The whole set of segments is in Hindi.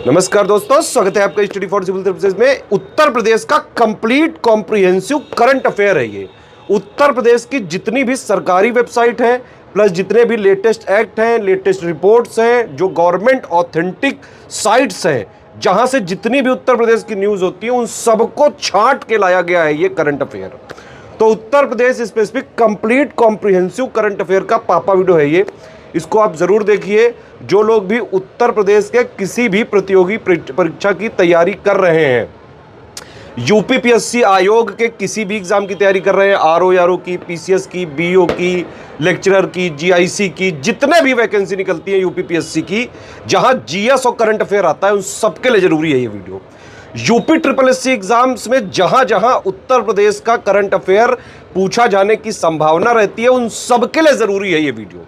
नमस्कार दोस्तों, स्वागत है आपका स्टडी फॉर सिविल सर्विसेज में। उत्तर प्रदेश का कंप्लीट कॉम्प्रिहेंसिव करंट अफेयर है ये। उत्तर प्रदेश की जितनी भी सरकारी वेबसाइट है प्लस जितने भी लेटेस्ट एक्ट हैं, लेटेस्ट रिपोर्ट्स हैं, जो गवर्नमेंट ऑथेंटिक साइट्स हैं, जहां से जितनी भी उत्तर प्रदेश की न्यूज होती है उन सबको छांट के लाया गया है ये करंट अफेयर। तो Uttar Pradesh specific complete comprehensive current affair का पापा वीडियो है ये। इसको आप जरूर देखिए। जो लोग भी उत्तर प्रदेश के किसी भी प्रतियोगी परीक्षा की तैयारी कर रहे हैं, यूपीपीएससी आयोग के किसी भी एग्जाम की तैयारी कर रहे हैं, आरओ की, पीसीएस की, बीओ की, लेक्चरर की, जीआईसी की, जितने भी वैकेंसी निकलती है यूपीपीएससी की, जहां जीएस और करंट अफेयर आता है, उन सबके लिए जरूरी है ये video. UP triple SC exams में जहां जहां उत्तर प्रदेश का करंट अफेयर पूछा जाने की संभावना रहती है, उन सबके लिए जरूरी है ये वीडियो।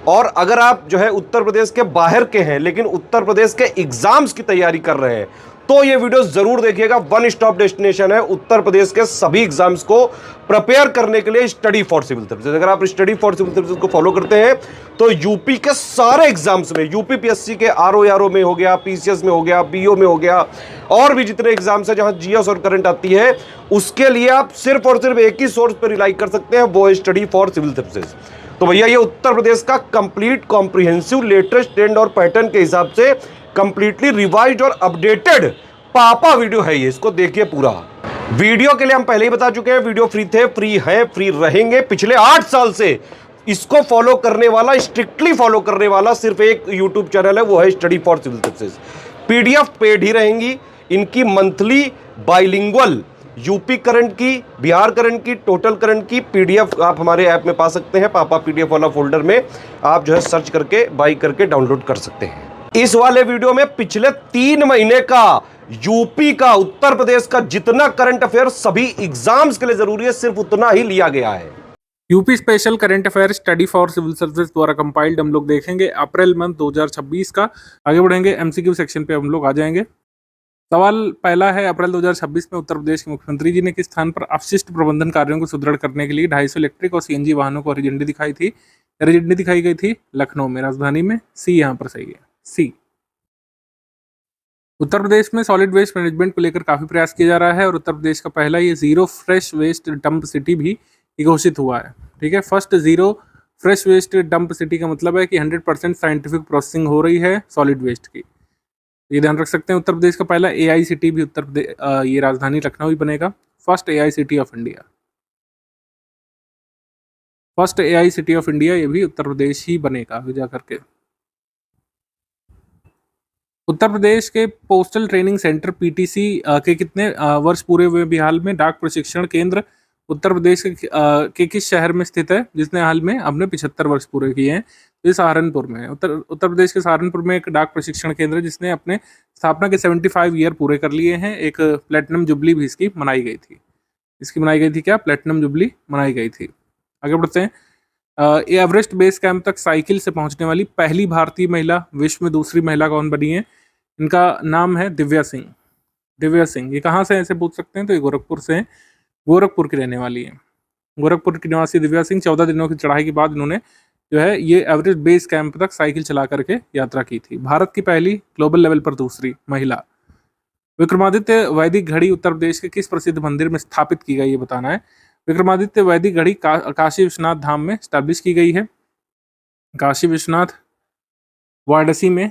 और अगर आप जो है उत्तर प्रदेश के बाहर के हैं लेकिन उत्तर प्रदेश के एग्जाम्स की तैयारी कर रहे हैं, तो ये वीडियो जरूर देखिएगा। वन स्टॉप डेस्टिनेशन है उत्तर प्रदेश के सभी एग्जाम्स को प्रिपेयर करने के लिए, स्टडी फॉर सिविल सर्विसेज। अगर आप स्टडी फॉर सिविल सर्विसेज को फॉलो करते हैं तो यूपी के सारे एग्जाम्स में, यूपीपीएससी के आरओ में हो गया, पीसीएस में हो गया, बीओ में हो गया, और भी जितने एग्जाम्स हैं जहां जीएस और करंट आती है, उसके लिए आप सिर्फ और सिर्फ एक ही सोर्स पर रिलाई कर सकते हैं, वो है स्टडी फॉर सिविल सर्विसेज। तो भैया ये उत्तर प्रदेश का कंप्लीट कॉम्प्रिहेंसिव लेटेस्ट ट्रेंड और पैटर्न के हिसाब से कंप्लीटली रिवाइज्ड और अपडेटेड पापा वीडियो है ये। इसको देखिए पूरा। वीडियो के लिए हम पहले ही बता चुके हैं, वीडियो फ्री थे, फ्री है, फ्री रहेंगे। पिछले 8 साल से इसको फॉलो करने वाला, स्ट्रिक्टली फॉलो करने वाला सिर्फ एक यूट्यूब चैनल है, वो है study for civil services. PDF paid ही रहेंगी इनकी। मंथली बाइलिंगुअल यूपी करंट की, बिहार करंट की, टोटल करंट की पीडीएफ आप हमारे ऐप में पा सकते हैं। पापा पीडीएफ वाला फोल्डर में आप जो है सर्च करके बाई करके डाउनलोड कर सकते हैं। इस वाले वीडियो में पिछले 3 महीने का यूपी का, उत्तर प्रदेश का जितना करंट अफेयर सभी एग्जाम्स के लिए जरूरी है, सिर्फ उतना ही लिया गया है। UP special current affair study for civil services द्वारा कंपाइल्ड हम लोग देखेंगे अप्रैल मंथ 2026 का। आगे बढ़ेंगे, एमसीक्यू सेक्शन पे हम लोग आ जाएंगे। सवाल पहला है, अप्रैल 2026 में उत्तर प्रदेश के मुख्यमंत्री जी ने किस स्थान पर अपशिष्ट प्रबंधन कार्यों को सुदृढ़ करने के लिए 250 इलेक्ट्रिक और सीएनजी वाहनों को हरी झंडी दिखाई थी? हरी झंडी दिखाई गई थी लखनऊ में, राजधानी में। सी यहाँ पर सही है, सी। उत्तर प्रदेश में सॉलिड वेस्ट मैनेजमेंट को लेकर काफी प्रयास किया जा रहा है और उत्तर प्रदेश का पहला ये zero fresh waste dump city भी घोषित हुआ है। ठीक है, first zero fresh waste dump city का मतलब है कि 100% साइंटिफिक प्रोसेसिंग हो रही है सॉलिड वेस्ट की। ये ध्यान रख सकते हैं। उत्तर प्रदेश का पहला एआई सिटी भी उत्तर प्रदेश, ये राजधानी लखनऊ ही बनेगा। First AI city of India, first AI city of India, ये भी उत्तर प्रदेश ही बनेगा आगे जा करके। उत्तर प्रदेश के पोस्टल ट्रेनिंग सेंटर पीटीसी के कितने वर्ष पूरे हुए बिहार में? डाक प्रशिक्षण केंद्र उत्तर प्रदेश के किस शहर में स्थित है जिसने हाल में अपने 75 वर्ष पूरे किए हैं? ये सहारनपुर में है। उत्तर प्रदेश के सहारनपुर में एक डाक प्रशिक्षण केंद्र है जिसने अपने स्थापना के 75 ईयर पूरे कर लिए हैं। एक प्लेटिनम जुबली भी इसकी मनाई गई थी। इसकी मनाई गई थी क्या? प्लेटिनम जुबली मनाई गई थी। आगे बढ़ते हैं। एवरेस्ट बेस कैंप तक साइकिल से पहुंचने वाली पहली भारतीय महिला, विश्व में दूसरी महिला कौन बनी है? इनका नाम है दिव्या सिंह। दिव्या सिंह, ये कहाँ से ऐसे पूछ सकते हैं तो ये गोरखपुर से हैं, गोरखपुर की रहने वाली है। गोरखपुर की निवासी दिव्या सिंह 14 दिनों की चढ़ाई के बाद इन्होंने जो है ये एवरेस्ट बेस कैंप तक साइकिल चला करके यात्रा की थी। भारत की पहली, ग्लोबल लेवल पर दूसरी महिला। विक्रमादित्य वैदिक घड़ी उत्तर प्रदेश के किस प्रसिद्ध मंदिर में स्थापित की गई, ये बताना है। विक्रमादित्य वैदिक घड़ी काशी विश्वनाथ धाम में स्टैब्लिश की गई है। काशी विश्वनाथ वाराणसी में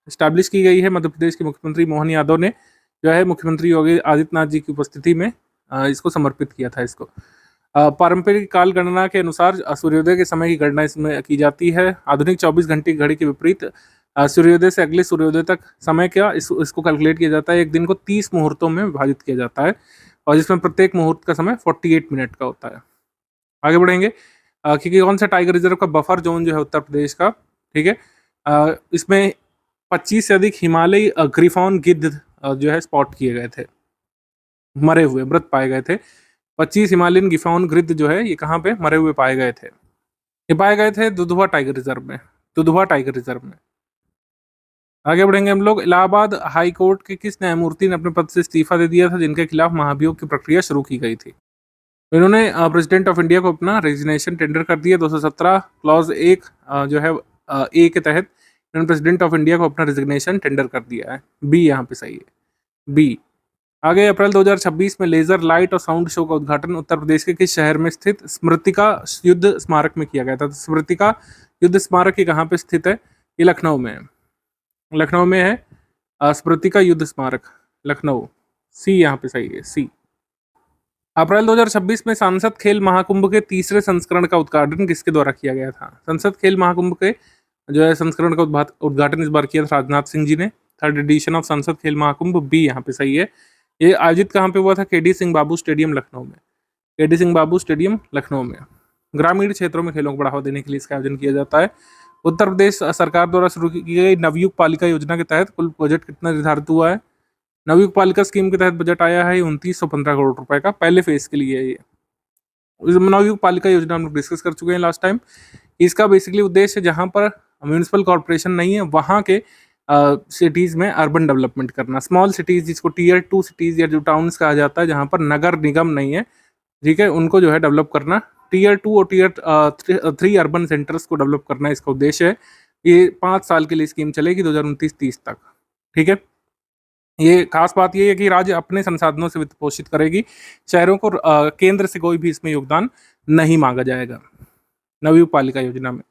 स्टैब्लिश की गई है। मध्य प्रदेश के मुख्यमंत्री मोहन यादव ने जो है मुख्यमंत्री योगी आदित्यनाथ जी की उपस्थिति में इसको समर्पित किया था। इसको पारंपरिक काल गणना के अनुसार सूर्योदय के समय की गणना इसमें की जाती है। आधुनिक 24 घंटे की घड़ी के विपरीत सूर्योदय से अगले सूर्योदय तक समय क्या इसको कैलकुलेट किया जाता है। एक दिन को 30 मुहूर्तों में विभाजित किया जाता है और जिसमें प्रत्येक मुहूर्त का समय 48 मिनट का होता है। आगे बढ़ेंगे, क्योंकि कौन सा टाइगर रिजर्व का बफर जोन जो है उत्तर प्रदेश का, ठीक है, इसमें 25 से अधिक हिमालयी ग्रिफॉन गिद्ध जो है स्पॉट किए गए थे, मरे हुए मृत पाए गए थे। 25 हिमालयन गिफॉन गिद्ध जो है ये कहाँ पे मरे हुए पाए गए थे? ये पाए गए थे दुधवा टाइगर रिजर्व में, दुधवा टाइगर रिजर्व में। आगे बढ़ेंगे हम लोग। इलाहाबाद हाई कोर्ट के किस न्यायमूर्ति ने अपने पद से इस्तीफा दे दिया था जिनके खिलाफ महाभियोग की प्रक्रिया शुरू की गई थी? इन्होंने प्रेसिडेंट ऑफ इंडिया को अपना रेजिग्नेशन टेंडर कर दिया। 217 क्लॉज 1 जो है ए के तहत प्रेसिडेंट ऑफ इंडिया को अपना रिजिग्नेशन टेंडर कर दिया है। बी यहाँ पे सही है, बी। आगे अप्रैल 2026 में लेजर लाइट और साउंड शो का उद्घाटन उत्तर प्रदेश के किस शहर में स्थित स्मृतिका युद्ध स्मारक में किया गया था? तो स्मृतिका युद्ध स्मारक ये कहाँ पे स्थित है? ये लखनऊ में है, लखनऊ में है स्मृतिका युद्ध स्मारक, लखनऊ। सी यहाँ पे सही है, सी। अप्रैल 2026 में संसद खेल महाकुंभ के तीसरे संस्करण का उद्घाटन किसके द्वारा किया गया था? संसद खेल महाकुंभ के जो है संस्करण का उद्घाटन इस बार किया था राजनाथ सिंह जी ने। थर्ड एडिशन ऑफ संसद खेल महाकुंभ, बी यहाँ पे सही है। ये आयोजित कहाँ पे हुआ था? केडी सिंह बाबू स्टेडियम, लखनऊ में। केडी सिंह बाबू स्टेडियम, लखनऊ में। ग्रामीण क्षेत्रों में खेलों को बढ़ावा देने के लिए इसका आयोजन किया जाता है। उत्तर प्रदेश सरकार द्वारा शुरू की गई नवयुग पालिका योजना के तहत कुल बजट कितना निर्धारित हुआ है? नवयुग पालिका स्कीम के तहत बजट आया है 2915 करोड़ रुपए का, पहले फेज के लिए है ये। नवयुग पालिका योजना हम लोग डिस्कस कर चुके हैं लास्ट टाइम। इसका बेसिकली उद्देश्य जहां पर म्यूनिसिपल कॉर्पोरेशन नहीं है वहां के सिटीज में अर्बन डेवलपमेंट करना, स्मॉल सिटीज जिसको टीयर 2 सिटीज या जो टाउन्स कहा जाता है जहां पर नगर निगम नहीं है, ठीक है, उनको जो है डेवलप करना। टीयर 2 और टीयर 3 अर्बन सेंटर्स को डेवलप करना इसका उद्देश्य है। ये 5 साल के लिए स्कीम चलेगी 2029-30 तक, ठीक है। ये खास बात ये है कि राज्य अपने संसाधनों से वित्त पोषित करेगी, शहरों को केंद्र से कोई भी इसमें योगदान नहीं मांगा जाएगा नवयुग पालिका योजना में।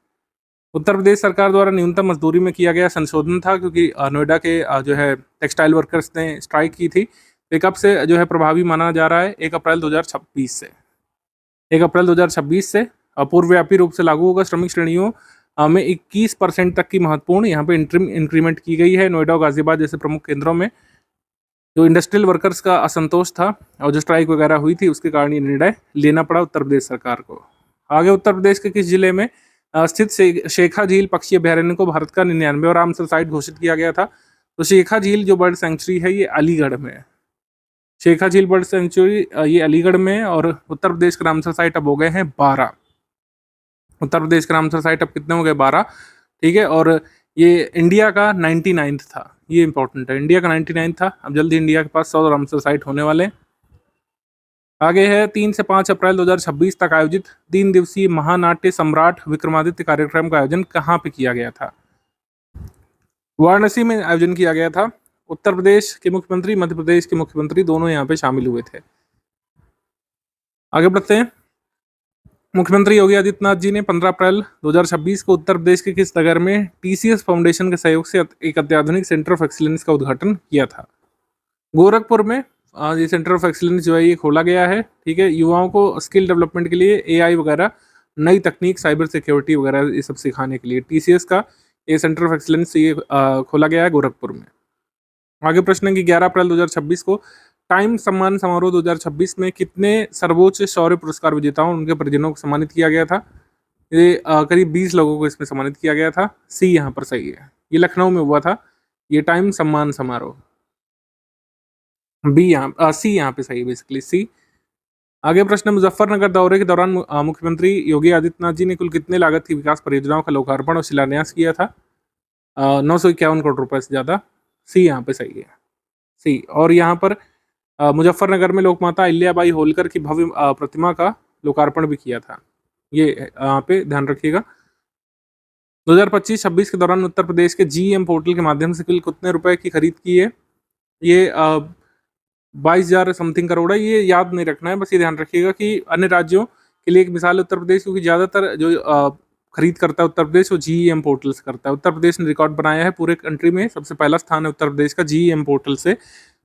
उत्तर प्रदेश सरकार द्वारा न्यूनतम मजदूरी में किया गया संशोधन था क्योंकि नोएडा के जो है टेक्सटाइल वर्कर्स ने स्ट्राइक की थी। ये कब से जो है प्रभावी माना जा रहा है? 1 अप्रैल 2026 से। 1 अप्रैल 2026 से पूर्वव्यापी रूप से लागू होगा। श्रमिक श्रेणियों में 21% तक की महत्वपूर्ण यहाँ पे इंक्रीमेंट की गई है। नोएडा और गाजियाबाद जैसे प्रमुख केंद्रों में जो इंडस्ट्रियल वर्कर्स का असंतोष था और जो स्ट्राइक वगैरह हुई थी उसके कारण ये निर्णय लेना पड़ा उत्तर प्रदेश सरकार को। आगे उत्तर प्रदेश के किस जिले में स्थित शेखा झील पक्षी अभ्यारण्य को भारत का 99वां रामसर साइट घोषित किया गया था? तो शेखा झील जो बर्ड सेंचुरी है ये अलीगढ़ में है। शेखा झील बर्ड सेंचुरी ये अलीगढ़ में है और उत्तर प्रदेश के रामसर साइट अब हो गए हैं 12। उत्तर प्रदेश के रामसर साइट अब कितने हो गए? 12, ठीक है। और ये इंडिया का 99th था, ये इंपॉर्टेंट है, इंडिया का 99 था। अब जल्दी इंडिया के पास 100 रामसर साइट होने वाले। आगे है 3 से 5 अप्रैल 2026 तक आयोजित 3 दिवसीय महानाट्य सम्राट विक्रमादित्य कार्यक्रम का आयोजन कहाँ पे किया गया था? वाराणसी में आयोजन किया गया था। उत्तर प्रदेश के मुख्यमंत्री, मध्य प्रदेश के मुख्यमंत्री दोनों यहाँ पे शामिल हुए थे। आगे बढ़ते हैं। मुख्यमंत्री योगी आदित्यनाथ जी ने 15 अप्रैल 2026 को उत्तर प्रदेश के किस नगर में टीसीएस फाउंडेशन के सहयोग से एक अत्याधुनिक सेंटर ऑफ एक्सीलेंस का उद्घाटन किया था? गोरखपुर में ये सेंटर ऑफ एक्सीलेंस जो है ये खोला गया है, ठीक है। युवाओं को स्किल डेवलपमेंट के लिए एआई वगैरह, नई तकनीक, साइबर सिक्योरिटी वगैरह ये सब सिखाने के लिए टीसीएस का ये सेंटर ऑफ एक्सीलेंस ये खोला गया है गोरखपुर में। आगे प्रश्न है कि 11 अप्रैल 2026 को टाइम सम्मान समारोह 2026 में कितने सर्वोच्च शौर्य पुरस्कार विजेताओं उनके परिजनों को सम्मानित किया गया था? ये करीब 20 लोगों को इसमें सम्मानित किया गया था। सी यहाँ पर सही है, ये लखनऊ में हुआ था ये टाइम सम्मान समारोह। बी यहाँ सी यहाँ पे सही है, बेसिकली सी। आगे प्रश्न, मुजफ्फरनगर दौरे के दौरान मुख्यमंत्री योगी आदित्यनाथ जी ने कुल कितने लागत की विकास परियोजनाओं का लोकार्पण और शिलान्यास किया था? 951 करोड़ रुपए से ज़्यादा। सी यहाँ पे सही है, सी। और यहाँ पर मुजफ्फरनगर में लोकमाता अहिल्याबाई होलकर की भव्य प्रतिमा का लोकार्पण भी किया था, ये यहाँ पे ध्यान रखिएगा। 2025-26 के दौरान उत्तर प्रदेश के जीएम पोर्टल के माध्यम से कुल कितने रुपए की खरीद की है? ये 22,000 समथिंग करोड़ है। ये याद नहीं रखना है, बस ये ध्यान रखिएगा कि अन्य राज्यों के लिए एक मिसाल उत्तर प्रदेश, क्योंकि ज़्यादातर जो खरीद करता है उत्तर प्रदेश वो जीएम पोर्टल से करता है। उत्तर प्रदेश ने रिकॉर्ड बनाया है पूरे कंट्री में, सबसे पहला स्थान है उत्तर प्रदेश का जीएम पोर्टल से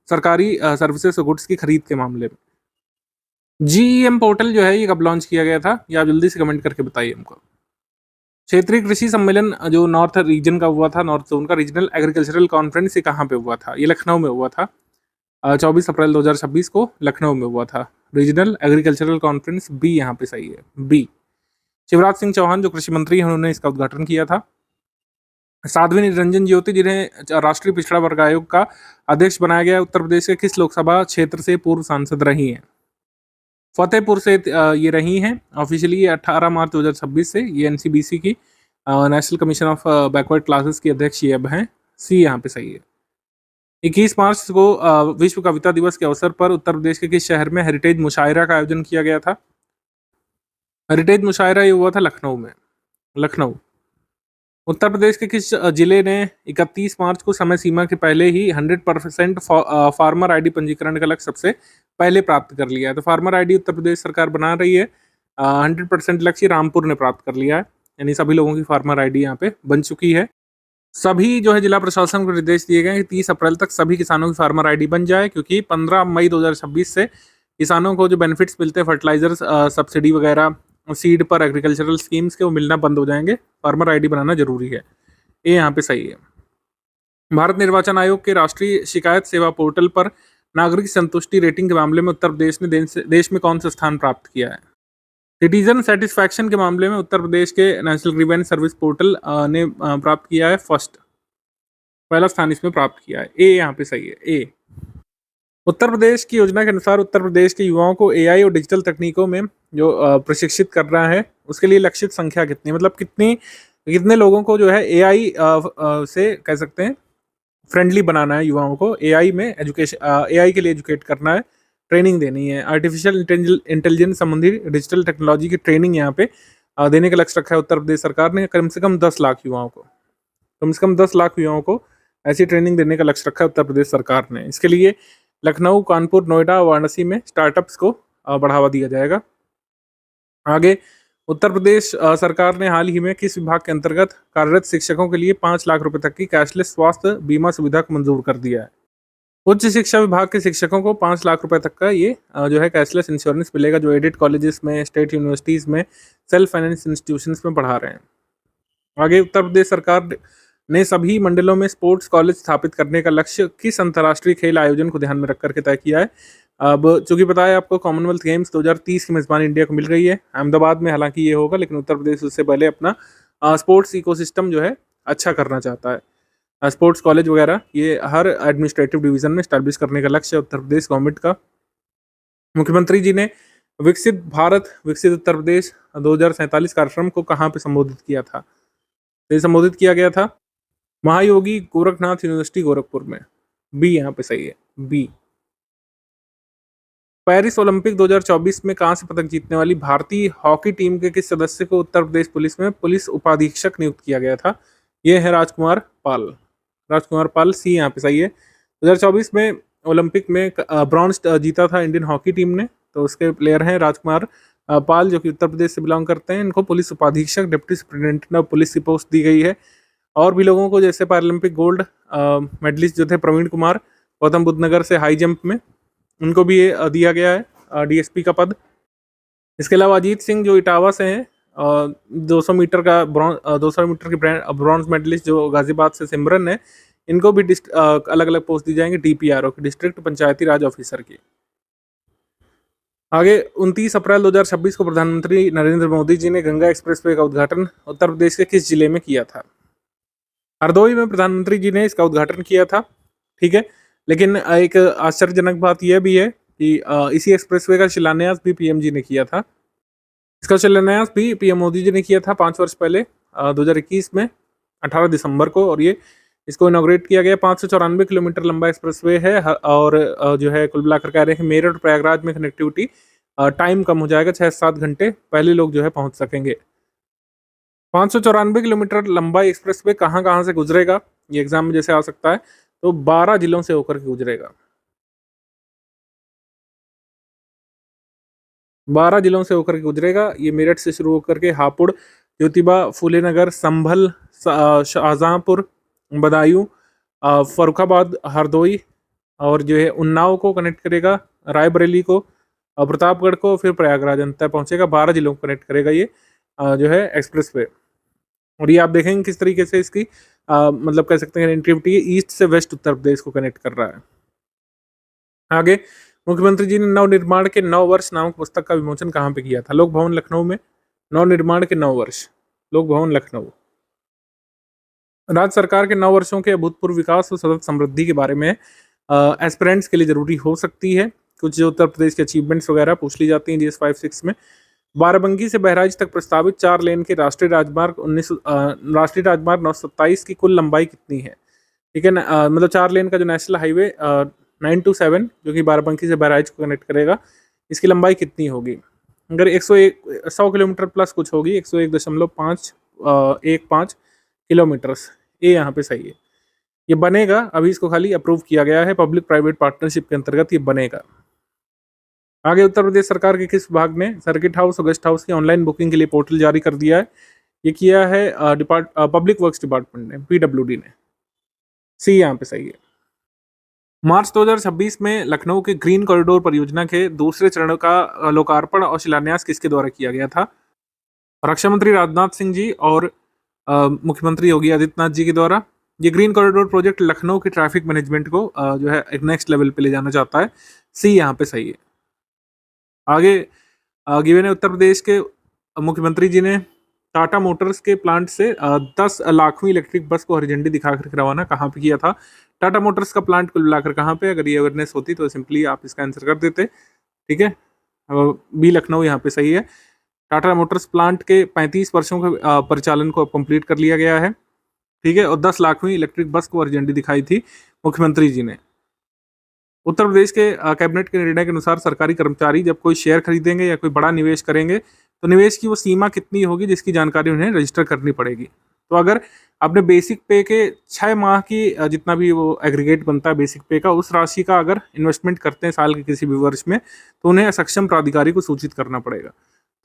सरकारी सर्विसेज और गुड्स की खरीद के मामले में। जीएम पोर्टल जो है ये कब लॉन्च किया गया था? ये आप जल्दी से कमेंट करके बताइए हमको। क्षेत्रीय कृषि सम्मेलन जो नॉर्थ रीजन का हुआ था, नॉर्थ जोन का रीजनल एग्रीकल्चरल कॉन्फ्रेंस, ये कहाँ पे हुआ था? ये लखनऊ में हुआ था। 24 अप्रैल 2026 को लखनऊ में हुआ था रीजनल एग्रीकल्चरल कॉन्फ्रेंस। बी यहाँ पे सही है, बी। शिवराज सिंह चौहान जो कृषि मंत्री हैं उन्होंने इसका उद्घाटन किया था। साध्वी निरंजन ज्योति जिन्हें राष्ट्रीय पिछड़ा वर्ग आयोग का अध्यक्ष बनाया गया, उत्तर प्रदेश के किस लोकसभा क्षेत्र से पूर्व सांसद रही हैं? फतेहपुर से ये रही हैं ऑफिशियली 18 मार्च 2026 से। ये एनसीबीसी की national commission of backward classes की अध्यक्ष ये अब हैं। सी यहाँ पे सही है। 21 मार्च को विश्व कविता दिवस के अवसर पर उत्तर प्रदेश के किस शहर में हेरिटेज मुशायरा का आयोजन किया गया था? हेरिटेज मुशायरा ये हुआ था लखनऊ में, लखनऊ। उत्तर प्रदेश के किस जिले ने 31 मार्च को समय सीमा के पहले ही 100% फार्मर आईडी पंजीकरण का लक्ष्य सबसे पहले प्राप्त कर लिया है? तो फार्मर आईडी उत्तर प्रदेश सरकार बना रही है। 100% लक्ष्य रामपुर ने प्राप्त कर लिया है, यानी सभी लोगों की फार्मर आईडी यहाँ पे बन चुकी है। सभी जो है जिला प्रशासन को निर्देश दिए गए हैं कि 30 अप्रैल तक सभी किसानों की फार्मर आईडी बन जाए, क्योंकि 15 मई 2026 से किसानों को जो बेनिफिट्स मिलते हैं फर्टिलाइजर सब्सिडी वगैरह सीड पर एग्रीकल्चरल स्कीम्स के, वो मिलना बंद हो जाएंगे। फार्मर आईडी बनाना जरूरी है, ये यहाँ पे सही है। भारत निर्वाचन आयोग के राष्ट्रीय शिकायत सेवा पोर्टल पर नागरिक संतुष्टि रेटिंग के मामले में उत्तर प्रदेश ने देश में कौन सा स्थान प्राप्त किया है? सिटीजन सेटिस्फैक्शन के मामले में उत्तर प्रदेश के नेशनल ग्रीवेंस सर्विस पोर्टल ने प्राप्त किया है पहला स्थान इसमें प्राप्त किया है। ए यहाँ पे सही है, ए। उत्तर प्रदेश की योजना के अनुसार उत्तर प्रदेश के युवाओं को एआई और डिजिटल तकनीकों में जो प्रशिक्षित कर रहा है, उसके लिए लक्षित संख्या कितनी, मतलब कितने लोगों को जो है एआई से कह सकते हैं फ्रेंडली बनाना है, युवाओं को एआई में एआई के लिए एजुकेट करना है, ट्रेनिंग देनी है। आर्टिफिशियल इंटेलिजेंस संबंधी डिजिटल टेक्नोलॉजी की ट्रेनिंग यहाँ पे देने का लक्ष्य रखा है उत्तर प्रदेश सरकार ने। कम से कम 10 लाख युवाओं को, कम से कम 10 लाख युवाओं को ऐसी ट्रेनिंग देने का लक्ष्य रखा है उत्तर प्रदेश सरकार ने। इसके लिए लखनऊ, कानपुर, नोएडा, वाराणसी में स्टार्टअप्स को बढ़ावा दिया जाएगा। आगे, उत्तर प्रदेश सरकार ने हाल ही में किस विभाग के अंतर्गत कार्यरत शिक्षकों के लिए 5 लाख रुपए तक की कैशलेस स्वास्थ्य बीमा सुविधा को मंजूर कर दिया है? उच्च शिक्षा विभाग के शिक्षकों को 5 लाख रुपए तक का ये जो है कैशलेस इंश्योरेंस मिलेगा, जो एडेड कॉलेजेस में, स्टेट यूनिवर्सिटीज़ में, सेल्फ फाइनेंस इंस्टीट्यूशंस में पढ़ा रहे हैं। आगे, उत्तर प्रदेश सरकार ने सभी मंडलों में स्पोर्ट्स कॉलेज स्थापित करने का लक्ष्य किस अंतर्राष्ट्रीय खेल आयोजन को ध्यान में रख करके तय किया है? अब चूंकि पता है आपको, कॉमनवेल्थ गेम्स 2030 की मेजबानी इंडिया को मिल रही है अहमदाबाद में, हालांकि ये होगा, लेकिन उत्तर प्रदेश उससे पहले अपना स्पोर्ट्स इकोसिस्टम जो है अच्छा करना चाहता है। स्पोर्ट्स कॉलेज वगैरह ये हर एडमिनिस्ट्रेटिव डिवीजन में स्टैब्लिश करने का लक्ष्य है उत्तर प्रदेश गवर्नमेंट का। मुख्यमंत्री जी ने विकसित भारत विकसित उत्तर प्रदेश 2047 कार्यक्रम को कहाँ पे संबोधित किया था? तो ये संबोधित किया गया था महायोगी गोरखनाथ यूनिवर्सिटी गोरखपुर में। बी यहाँ पे सही है, बी। पेरिस ओलंपिक 2024 में कांस्य पदक जीतने वाली भारतीय हॉकी टीम के किस सदस्य को उत्तर प्रदेश पुलिस में पुलिस उपाधीक्षक नियुक्त किया गया था? यह है राजकुमार पाल। राजकुमार पाल, सी यहाँ पे सही है। 2024 में ओलंपिक में ब्रॉन्ज जीता था इंडियन हॉकी टीम ने, तो उसके प्लेयर हैं राजकुमार पाल, जो कि उत्तर प्रदेश से बिलोंग करते हैं। इनको पुलिस उपाधीक्षक, डिप्टी सुपरिटेंडेंट ऑफ पुलिस की पोस्ट दी गई है। और भी लोगों को, जैसे पैरालंपिक गोल्ड मेडलिस्ट जो थे प्रवीण कुमार गौतम बुद्ध नगर से हाई जंप में, उनको भी ये दिया गया है डीएसपी का पद। इसके अलावा अजीत सिंह जो इटावा से हैं, 200 मीटर का 200 मीटर की ब्रॉन्ज मेडलिस्ट जो गाजियाबाद से सिमरन है, इनको भी अलग अलग पोस्ट दी जाएंगे डीपीआरओ की, डिस्ट्रिक्ट पंचायती राज ऑफिसर की। आगे, 29 अप्रैल 2026 को प्रधानमंत्री नरेंद्र मोदी जी ने गंगा एक्सप्रेसवे का उद्घाटन उत्तर प्रदेश के किस जिले में किया था? हरदोई में प्रधानमंत्री जी ने इसका उद्घाटन किया था, ठीक है। लेकिन एक आश्चर्यजनक बात यह भी है कि इसी एक्सप्रेसवे का शिलान्यास भी पीएम जी ने किया था। इसका शिलान्यास भी पीएम मोदी जी ने किया था 5 वर्ष पहले 2021 में 18 दिसंबर को, और ये इसको इनॉग्रेट किया गया। 594 किलोमीटर लंबा एक्सप्रेसवे है, और जो है कुल मिलाकर कह रहे हैं कि मेरठ प्रयागराज में कनेक्टिविटी टाइम कम हो जाएगा, 6-7 घंटे पहले लोग जो है पहुंच सकेंगे। 594 किलोमीटर लंबा एक्सप्रेसवे कहाँ कहाँ से गुजरेगा, ये एग्जाम में जैसे आ सकता है, तो 12 जिलों से होकर के गुजरेगा। 12 जिलों से होकर के गुजरेगा। ये मेरठ से शुरू होकर के हापुड़, ज्योतिबा फूले नगर, संभल, शाहजहांपुर, बदायूं, फर्रुखाबाद, हरदोई और जो है उन्नाव को कनेक्ट करेगा, रायबरेली को, प्रतापगढ़ को, फिर प्रयागराज अंत तक पहुंचेगा। 12 जिलों को कनेक्ट करेगा ये जो है एक्सप्रेसवे। और ये आप देखेंगे किस तरीके से इसकी मतलब कह सकते हैं कनेक्टिविटी ईस्ट से वेस्ट उत्तर प्रदेश को कनेक्ट कर रहा है। आगे, मुख्यमंत्री जी ने नवनिर्माण के 9 वर्ष नामक पुस्तक का विमोचन कहाँ पे किया था? लोक भवन लखनऊ में। नवनिर्माण के 9 वर्ष, लोक भवन लखनऊ। राज्य सरकार के 9 वर्षों के अभूतपूर्व विकास और सतत समृद्धि के बारे में एस्पिरेंट्स के लिए जरूरी हो सकती है। कुछ जो उत्तर प्रदेश के अचीवमेंट्स वगैरह पूछ ली जाती हैं GS 5-6 में। बाराबंकी से बहराइच तक प्रस्तावित 4 लेन के राष्ट्रीय राजमार्ग 927 की कुल लंबाई कितनी है? ठीक है ना, मतलब 4 लेन का जो नेशनल हाईवे 927 जो कि बाराबंकी से बहराइच को कनेक्ट करेगा, इसकी लंबाई कितनी होगी? अगर 100 किलोमीटर प्लस कुछ होगी, 101.515 किलोमीटर्स। ए यहाँ पे सही है। ये बनेगा, अभी इसको खाली अप्रूव किया गया है, पब्लिक प्राइवेट पार्टनरशिप के अंतर्गत ये बनेगा। आगे उत्तर प्रदेश सरकार के किस विभाग ने सर्किट हाउस और गेस्ट हाउस की ऑनलाइन बुकिंग के लिए पोर्टल जारी कर दिया है? ये किया है पब्लिक वर्क्स डिपार्टमेंट ने, पीडब्ल्यूडी ने। सी यहाँ पे सही है। मार्च 2026 में लखनऊ के ग्रीन कॉरिडोर परियोजना के दूसरे चरण का लोकार्पण और शिलान्यास किसके द्वारा किया गया था? रक्षा मंत्री राजनाथ सिंह जी और मुख्यमंत्री योगी आदित्यनाथ जी के द्वारा। ये ग्रीन कॉरिडोर प्रोजेक्ट लखनऊ के ट्रैफिक मैनेजमेंट को जो है एक नेक्स्ट लेवल पे ले जाना चाहता है। सी यहाँ पे सही है। आगे गिवन है, उत्तर प्रदेश के मुख्यमंत्री जी ने टाटा मोटर्स के प्लांट से 10 लाखवीं इलेक्ट्रिक बस को हरी झंडी दिखाकर रवाना कहाँ पे किया था? टाटा मोटर्स का प्लांट कुल मिलाकर कहाँ पे? अगर ये अवेयरनेस होती तो सिंपली आप इसका आंसर कर देते। ठीक है, बी लखनऊ यहाँ पे सही है। टाटा मोटर्स प्लांट के 35 वर्षों के परिचालन को कंप्लीट कर लिया गया है। ठीक है, और 10 लाखवीं इलेक्ट्रिक बस को हरी झंडी दिखाई थी मुख्यमंत्री जी ने। उत्तर प्रदेश के कैबिनेट के निर्णय के अनुसार सरकारी कर्मचारी जब कोई शेयर खरीदेंगे या कोई बड़ा निवेश करेंगे तो निवेश की वो सीमा कितनी होगी जिसकी जानकारी उन्हें रजिस्टर करनी पड़ेगी। तो अगर आपने बेसिक पे के 6 माह की जितना भी वो एग्रीगेट बनता है बेसिक पे का, उस राशि का अगर इन्वेस्टमेंट करते हैं साल के किसी भी वर्ष में, तो उन्हें सक्षम प्राधिकारी को सूचित करना पड़ेगा।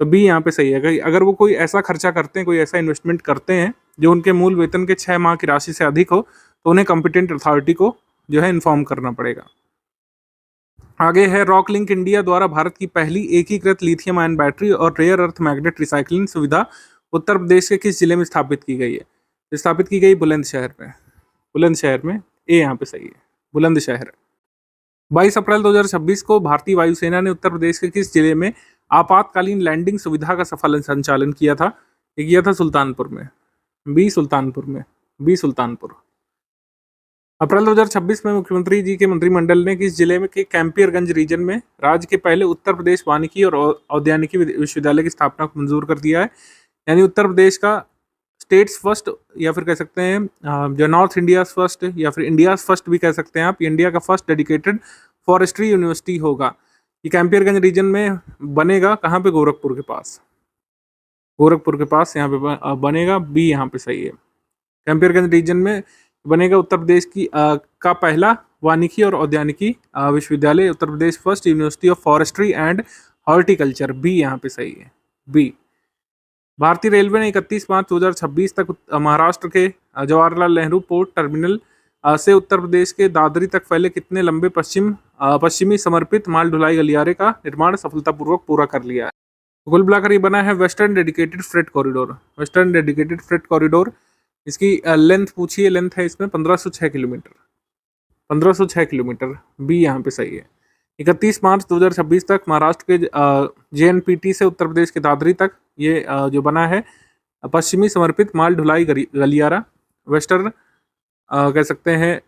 तो बी यहाँ पे सही है। अगर वो कोई ऐसा खर्चा करते हैं, कोई ऐसा इन्वेस्टमेंट करते हैं जो उनके मूल वेतन के 6 माह की राशि से अधिक हो, तो उन्हें कॉम्पिटेंट अथॉरिटी को जो है इन्फॉर्म करना पड़ेगा। आगे है, रॉक लिंक इंडिया द्वारा भारत की पहली एकीकृत लिथियम आयन बैटरी और रेयर अर्थ मैग्नेट रिसाइकलिंग सुविधा उत्तर प्रदेश के किस जिले में स्थापित की गई है? स्थापित की गई बुलंदशहर में। बुलंदशहर में, ए यहाँ पे सही है, बुलंदशहर। 22 अप्रैल 2026 को भारतीय वायुसेना ने उत्तर प्रदेश के किस जिले में आपातकालीन लैंडिंग सुविधा का सफल संचालन किया था? ये किया था सुल्तानपुर में। बी सुल्तानपुर में, बी सुल्तानपुर। अप्रैल 2026 में मुख्यमंत्री जी के मंत्रिमंडल ने किस जिले में के कैंपियरगंज रीजन में राज्य के पहले उत्तर प्रदेश वानिकी और औद्यानिकी विश्वविद्यालय की स्थापना को मंजूर कर दिया है? यानी उत्तर प्रदेश का स्टेट्स फर्स्ट, या फिर कह सकते हैं जो नॉर्थ इंडिया फर्स्ट, या फिर इंडिया फर्स्ट भी कह सकते हैं आप, इंडिया का फर्स्ट डेडिकेटेड फॉरेस्ट्री यूनिवर्सिटी होगा। ये कैंपियरगंज रीजन में बनेगा, कहाँ पे? गोरखपुर के पास। गोरखपुर के पास यहाँ पे बनेगा। बी यहाँ पे सही है। कैंपियरगंज रीजन में बनेगा उत्तर प्रदेश की का पहला वानिकी और औद्यानिकी विश्वविद्यालय, Uttar Pradesh first university of forestry and horticulture. B यहाँ पे सही है, बी। भारतीय रेलवे ने 31 मार्च 2026 तक महाराष्ट्र के जवाहरलाल नेहरू पोर्ट टर्मिनल से उत्तर प्रदेश के दादरी तक फैले कितने लंबे पश्चिमी समर्पित माल ढुलाई गलियारे का निर्माण सफलतापूर्वक पूरा कर लिया है? कुल मिलाकर ये बना है western dedicated freight corridor. Western dedicated freight corridor, इसकी लेंथ पूछिए, लेंथ है इसमें 1506 किलोमीटर। 1506 किलोमीटर, बी यहाँ पे सही है। 31 मार्च 2026 तक महाराष्ट्र के JNPT से उत्तर प्रदेश के दादरी तक ये जो बना है पश्चिमी समर्पित माल ढुलाई गलियारा, वेस्टर्न कह सकते हैं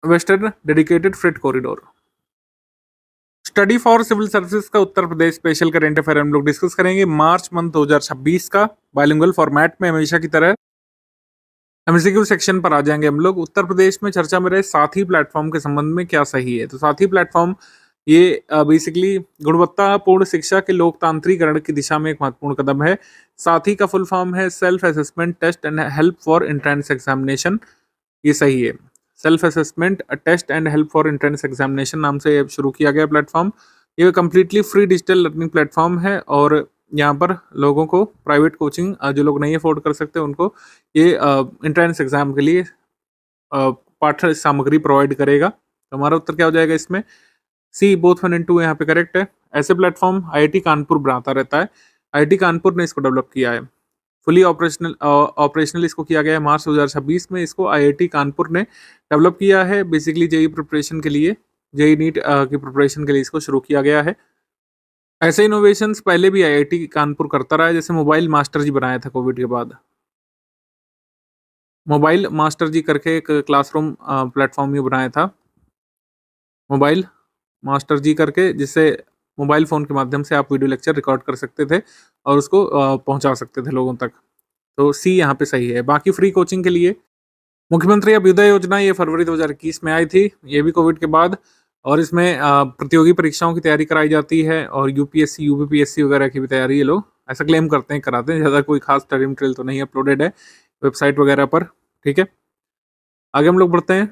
western dedicated freight corridor. Study for civil services का Uttar Pradesh special current affair हम लोग डिस्कस करेंगे मार्च मंथ 2026 का, बाइलिंगुअल फॉर्मेट में हमेशा की तरह। एमसीक्यू सेक्शन पर आ जाएंगे हम लोग। उत्तर प्रदेश में चर्चा में रहे साथी प्लेटफॉर्म के संबंध में क्या सही है? तो साथी प्लेटफॉर्म ये बेसिकली गुणवत्तापूर्ण शिक्षा के लोकतांत्रिकरण की दिशा में एक महत्वपूर्ण कदम है। साथी का फुल फॉर्म है self assessment test and help for entrance examination. ये सही है, self assessment test and help for entrance examination नाम से शुरू किया गया प्लेटफॉर्म। ये completely free digital learning platform है और यहाँ पर लोगों को प्राइवेट कोचिंग जो लोग नहीं अफोर्ड कर सकते उनको ये एंट्रेंस एग्जाम के लिए पाठ्य सामग्री प्रोवाइड करेगा। तो हमारा उत्तर क्या हो जाएगा इसमें? सी, बोथ 1 and 2 यहाँ पे करेक्ट है। ऐसे प्लेटफॉर्म IIT कानपुर बनाता रहता है। IIT कानपुर ने इसको डेवलप किया है। फुली ऑपरेशनल इसको किया गया है मार्च 2026 में। इसको IIT कानपुर ने डेवलप किया है बेसिकली जेई प्रिपरेशन के लिए, जेई नीट की प्रिपरेशन के लिए इसको शुरू किया गया है। ऐसे इनोवेशंस पहले भी IIT कानपुर करता रहा है, जैसे मोबाइल मास्टर जी बनाया था कोविड के बाद। मोबाइल मास्टर जी करके एक क्लासरूम प्लेटफॉर्म ये बनाया था, मोबाइल मास्टर जी करके, जिससे मोबाइल फ़ोन के माध्यम से आप वीडियो लेक्चर रिकॉर्ड कर सकते थे और उसको पहुंचा सकते थे लोगों तक। तो सी यहाँ पे सही है। बाकी फ्री कोचिंग के लिए मुख्यमंत्री अभ्युदय योजना ये फरवरी 2021 में आई थी, ये भी कोविड के बाद, और इसमें प्रतियोगी परीक्षाओं की तैयारी कराई जाती है और UPSC UPPSC वगैरह की भी तैयारी ये लोग ऐसा क्लेम करते हैं कराते हैं। ज़्यादा कोई खास स्टडी मटेरियल तो नहीं अपलोडेड है। वेबसाइट वगैरह पर। ठीक है, आगे हम लोग बढ़ते हैं।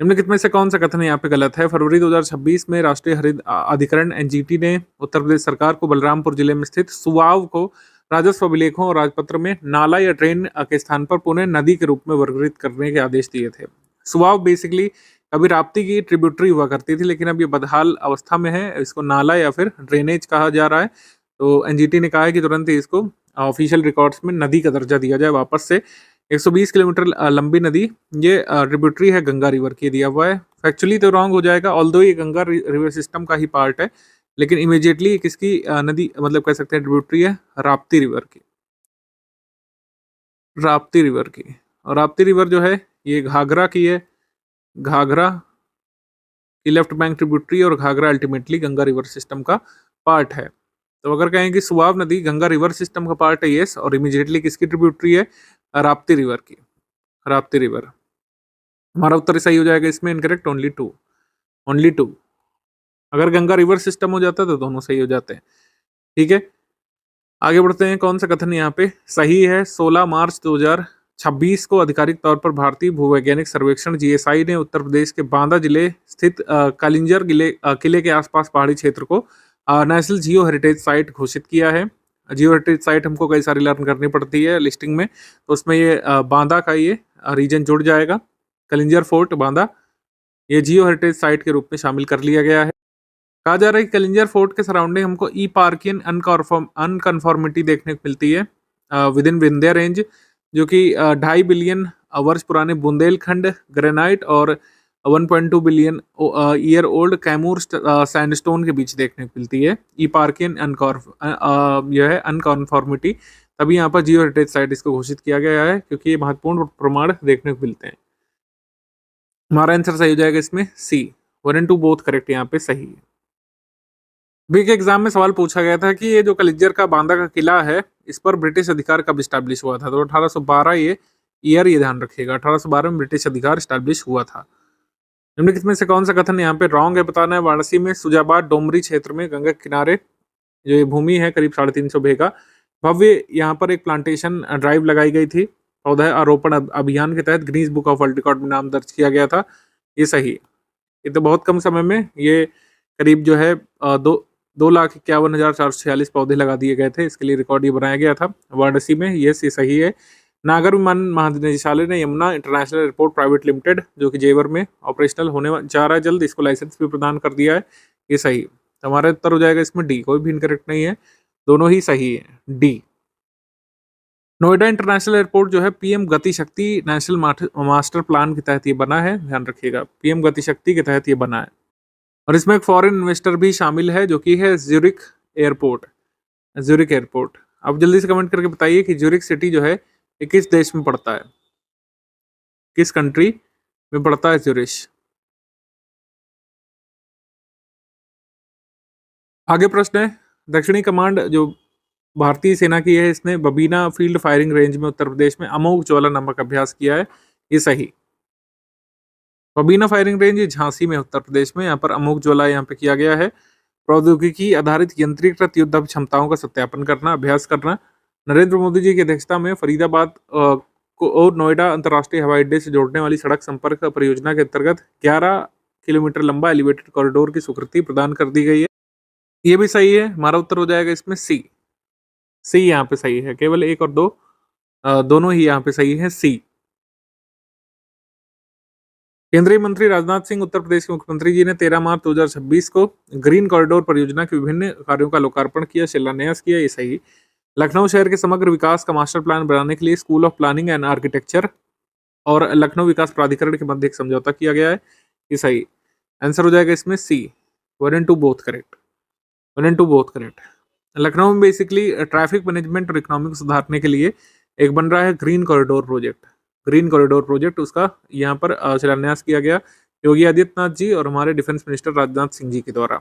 निम्नलिखित में से कौन सा कथन यहाँ पे गलत है? फरवरी 2026 में राष्ट्रीय हरित अधिकरण एनजीटी ने उत्तर प्रदेश सरकार को बलरामपुर जिले में स्थित सुवाव को राजस्व अभिलेखों और राजपत्र में नाला या ड्रेन के स्थान पर पुनः नदी के रूप में वर्गीकृत करने के आदेश दिए थे। सुवाव बेसिकली कभी राप्ती की ट्रिब्यूटरी हुआ करती थी, लेकिन अब ये बदहाल अवस्था में है, इसको नाला या फिर ड्रेनेज कहा जा रहा है। तो एनजीटी ने कहा है कि तुरंत ही इसको ऑफिशियल रिकॉर्ड्स में नदी का दर्जा दिया जाए वापस से। 120 किलोमीटर लंबी नदी, ये ट्रिब्यूटरी है गंगा रिवर की, दिया हुआ है। फैक्चुअली तो रॉन्ग हो जाएगा, ऑल्दो ये गंगा रिवर सिस्टम का ही पार्ट है, लेकिन इमीडिएटली किसकी नदी मतलब कह सकते हैं ट्रिब्यूटरी है? राप्ती रिवर की, राप्ती रिवर की। और राप्ती रिवर जो है ये घाघरा की है, घाघरा की लेफ्ट बैंक ट्रिब्यूटरी, और Ghaghara ultimately Ganga river system का पार्ट है। तो अगर कहें कि सुवाव नदी गंगा रिवर सिस्टम का पार्ट है, यस, और इमीडिएटली किसकी ट्रिब्यूटरी है? राप्ती रिवर की, राप्ती रिवर। हमारा उत्तर सही हो जाएगा इसमें, incorrect, only two, only two. अगर गंगा रिवर सिस्टम हो जाता तो दोनों सही हो जाते हैं। ठीक है, आगे बढ़ते हैं। कौन सा कथन यहाँ पे सही है? 16 मार्च 2026 को आधिकारिक तौर पर भारतीय भूवैज्ञानिक सर्वेक्षण जीएसआई ने उत्तर प्रदेश के बांदा जिले स्थित कालिंजर किले के आसपास पहाड़ी क्षेत्र को नेशनल जियो हेरिटेज साइट घोषित किया है। जियो हेरिटेज साइट हमको कई सारी लर्न करनी पड़ती है लिस्टिंग में, तो उसमें ये बांदा का ये रीजन जुड़ जाएगा। कलिंजर फोर्ट बांदा ये जियो हेरिटेज साइट के रूप में शामिल कर लिया गया है। कहा जा रहा है कि कलिंजर फोर्ट के सराउंडिंग हमको ई पार्कियन अनकन्फॉर्मिटी देखने को मिलती है विद इन विंध्या रेंज, जो कि 2.5 बिलियन वर्ष पुराने बुंदेलखंड ग्रेनाइट और 1.2 billion year old Kaimur sandstone के बीच देखने को मिलती है। ई पार्कियन यह है अनकन्फॉर्मिटी, तभी यहाँ पर जियो हेरिटेज साइट इसको घोषित किया गया है, क्योंकि ये महत्वपूर्ण प्रमाण देखने को मिलते हैं। हमारा आंसर सही हो जाएगा इसमें सी, 1 and 2 बोथ करेक्ट यहाँ पे सही है। बी के एग्जाम में सवाल पूछा गया था कि ये जो कलिंजर का बांदा का किला है, इस पर ब्रिटिश अधिकार कब स्टैब्लिश हुआ था? तो 1812 ये ईयर, ये ध्यान रखिएगा, 1812 में ब्रिटिश अधिकार स्टैब्लिश हुआ था। निम्नलिखित में से कौन सा कथन यहाँ पे रॉन्ग है बताना है? वाराणसी में सुजाबाद डोमरी क्षेत्र में गंगा के किनारे जो ये भूमि है करीब 350 बीघा, भव्य यहाँ पर एक प्लांटेशन ड्राइव लगाई गई थी। पौधा आरोपण अभियान के तहत Guinness book of world record में नाम दर्ज किया गया था। ये सही, ये तो बहुत कम समय में ये करीब जो है 2,51,446 पौधे लगा दिए गए थे, इसके लिए रिकॉर्ड ये बनाया गया था वाराणसी में। ये सही है। नागर विमान महानिदेशालय ने Yamuna international airport private limited, जो कि जेवर में ऑपरेशनल होने जा रहा है जल्द, इसको लाइसेंस भी प्रदान कर दिया है। ये सही, तो हमारा उत्तर हो जाएगा इसमें डी, कोई भी इनकरेक्ट नहीं है, दोनों ही सही है, डी। नोएडा इंटरनेशनल एयरपोर्ट जो है पीएम गति शक्ति नेशनल मास्टर प्लान के तहत ये बना है, ध्यान रखिएगा, पीएम गति शक्ति के तहत ये बना है। और इसमें एक फॉरेन इन्वेस्टर भी शामिल है, जो कि है ज्यूरिक एयरपोर्ट, ज्यूरिक एयरपोर्ट। अब जल्दी से कमेंट करके बताइए कि ज्यूरिक सिटी जो है ये किस देश में पड़ता है, किस कंट्री में पड़ता है ज्यूरिश? आगे प्रश्न है, दक्षिणी कमांड जो भारतीय सेना की है, इसने बबीना फील्ड फायरिंग रेंज में उत्तर प्रदेश में अमोघ ज्वाला नामक अभ्यास किया है। ये सही, बबीना फायरिंग रेंज ये झांसी में उत्तर प्रदेश में, यहाँ पर अमोघ ज्वाला यहाँ पे किया गया है। प्रौद्योगिकी आधारित यंत्रीकृत युद्ध क्षमताओं का सत्यापन करना, अभ्यास करना। नरेंद्र मोदी जी की अध्यक्षता में फरीदाबाद को और नोएडा अंतर्राष्ट्रीय हवाई अड्डे से जोड़ने वाली सड़क संपर्क परियोजना के अंतर्गत 11 किलोमीटर लंबा एलिवेटेड कॉरिडोर की स्वीकृति प्रदान कर दी गई है। ये भी सही है, हमारा उत्तर हो जाएगा इसमें सी, सी यहाँ पे सही है, केवल 1 और 2 दोनों ही यहाँ पे सही है, सी। केंद्रीय मंत्री राजनाथ सिंह उत्तर प्रदेश के मुख्यमंत्री जी ने 13 मार्च 2026 को ग्रीन कॉरिडोर परियोजना के विभिन्न कार्यों का लोकार्पण किया, शिलान्यास किया। ये सही। लखनऊ शहर के समग्र विकास का मास्टर प्लान बनाने के लिए school of planning and architecture और लखनऊ विकास प्राधिकरण के मध्य एक समझौता किया गया है। ये सही, आंसर हो जाएगा इसमें C, 1 and 2 both correct, 1 and 2 both correct. Lucknow में बेसिकली ट्रैफिक मैनेजमेंट और इकोनॉमी को सुधारने के लिए एक बन रहा है green corridor project, green corridor project, उसका यहाँ पर शिलान्यास किया गया योगी आदित्यनाथ जी और हमारे डिफेंस मिनिस्टर राजनाथ सिंह जी के द्वारा।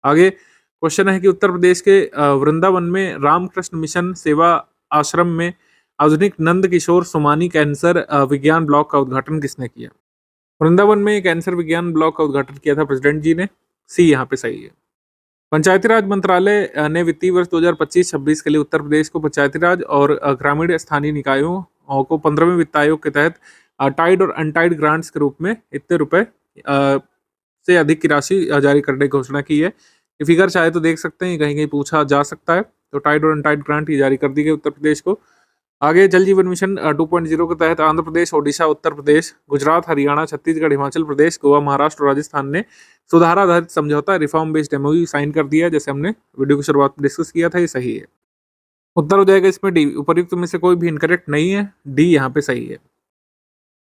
आगे क्वेश्चन है कि उत्तर प्रदेश के वृंदावन में रामकृष्ण मिशन सेवा आश्रम में आधुनिक नंद किशोर सोमानी कैंसर विज्ञान ब्लॉक का उद्घाटन किसने किया? वृंदावन में कैंसर विज्ञान ब्लॉक का उद्घाटन किया था प्रेसिडेंट जी ने। सी यहाँ पे सही है। पंचायती राज मंत्रालय ने वित्तीय वर्ष 2025-26 के लिए उत्तर प्रदेश को पंचायती राज और ग्रामीण स्थानीय निकायों को 15वें वित्त आयोग के तहत टाइड और अनटाइड ग्रांट्स के रूप में इतने रुपए से अधिक की राशि जारी करने की घोषणा की है। ये फिगर चाहे तो देख सकते हैं, कहीं कहीं पूछा जा सकता है। तो टाइड और अनटाइड ग्रांट ये जारी कर दी गई उत्तर प्रदेश को। आगे जल जीवन मिशन 2.0 के तहत आंध्र प्रदेश, ओडिशा, उत्तर प्रदेश, गुजरात, हरियाणा, छत्तीसगढ़, हिमाचल प्रदेश, गोवा, महाराष्ट्र और राजस्थान ने सुधार आधारित समझौता रिफॉर्म बेस्ड एमओयू साइन कर दिया है। जैसे हमने वीडियो की शुरुआत में डिस्कस किया था, ये सही है। उत्तर हो जाएगा इसमें डी। उपर्युक्त में से कोई भी इनकरेक्ट नहीं है, डी यहाँ पे सही है।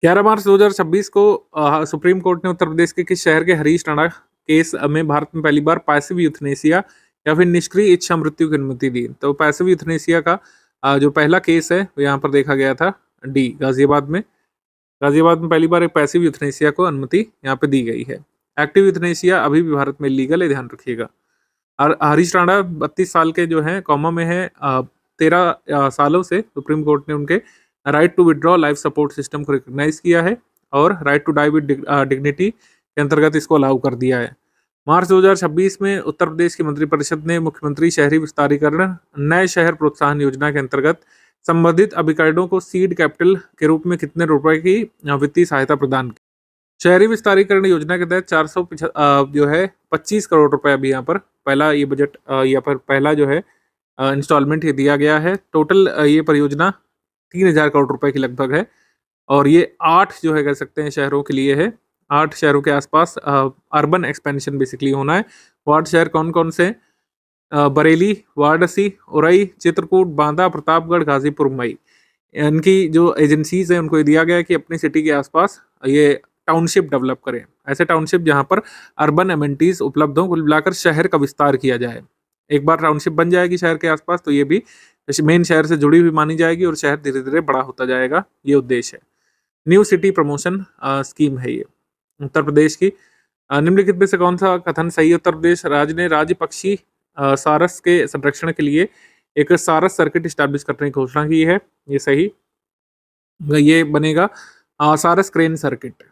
11 मार्च 2026 को सुप्रीम कोर्ट ने उत्तर प्रदेश के किस शहर के हरीश राणा केस में भारत में पहली बार पैसिव यूथनेसिया या फिर निष्क्रिय इच्छा मृत्यु की अनुमति दी। तो पैसिव यूथनेसिया का जो पहला केस है वो यहाँ पर देखा गया था, डी, गाजियाबाद में। गाजियाबाद में पहली बार एक पैसिव यूथनेसिया को अनुमति यहाँ पे दी गई है। एक्टिव यूथनेसिया अभी भी भारत में लीगल है, ध्यान रखिएगा। और हरीश राणा 32 साल के जो हैं, कॉमा में है 13 सालों से सुप्रीम कोर्ट ने उनके right to withdraw life support system को रिकॉग्नाइज किया है और right to die with dignity के अंतर्गत इसको अलाउ कर दिया है। मार्च 2026 में उत्तर प्रदेश की मंत्रिपरिषद ने मुख्यमंत्री शहरी विस्तारीकरण नए शहर प्रोत्साहन योजना के अंतर्गत संबंधित अभिकरणों को सीड कैपिटल के रूप में कितने रुपए की वित्तीय सहायता प्रदान की। शहरी विस्तारीकरण योजना के तहत 25 करोड़ रुपए अभी यहाँ पर पहला ये बजट यहाँ पर पहला जो है इंस्टॉलमेंट ये दिया गया है। टोटल ये परियोजना 3000 करोड़ रुपए की लगभग है और ये 8 जो है कह सकते हैं शहरों के लिए है। 8 शहरों के आसपास अर्बन एक्सपेंशन बेसिकली होना है। वार्ड शहर कौन कौन से? बरेली, वाराणसी, उरई, चित्रकूट, बांदा, प्रतापगढ़, गाजीपुर, मई। इनकी जो एजेंसीज हैं उनको ये दिया गया है कि अपनी सिटी के आसपास ये टाउनशिप डेवलप करें, ऐसे टाउनशिप जहाँ पर अर्बन एमेनिटीज उपलब्ध हों, कुल मिलाकर शहर का विस्तार किया जाए। एक बार टाउनशिप बन जाएगी शहर के आसपास तो ये भी मेन शहर से जुड़ी हुई मानी जाएगी और शहर धीरे धीरे बड़ा होता जाएगा, ये उद्देश्य है। न्यू सिटी प्रमोशन स्कीम है ये उत्तर प्रदेश की। निम्नलिखित में से कौन सा कथन सही है? उत्तर प्रदेश राज्य ने राज्य पक्षी सारस के संरक्षण के लिए एक सारस सर्किट स्टैब्लिश करने की घोषणा की है, ये सही। ये बनेगा सारस क्रेन सर्किट।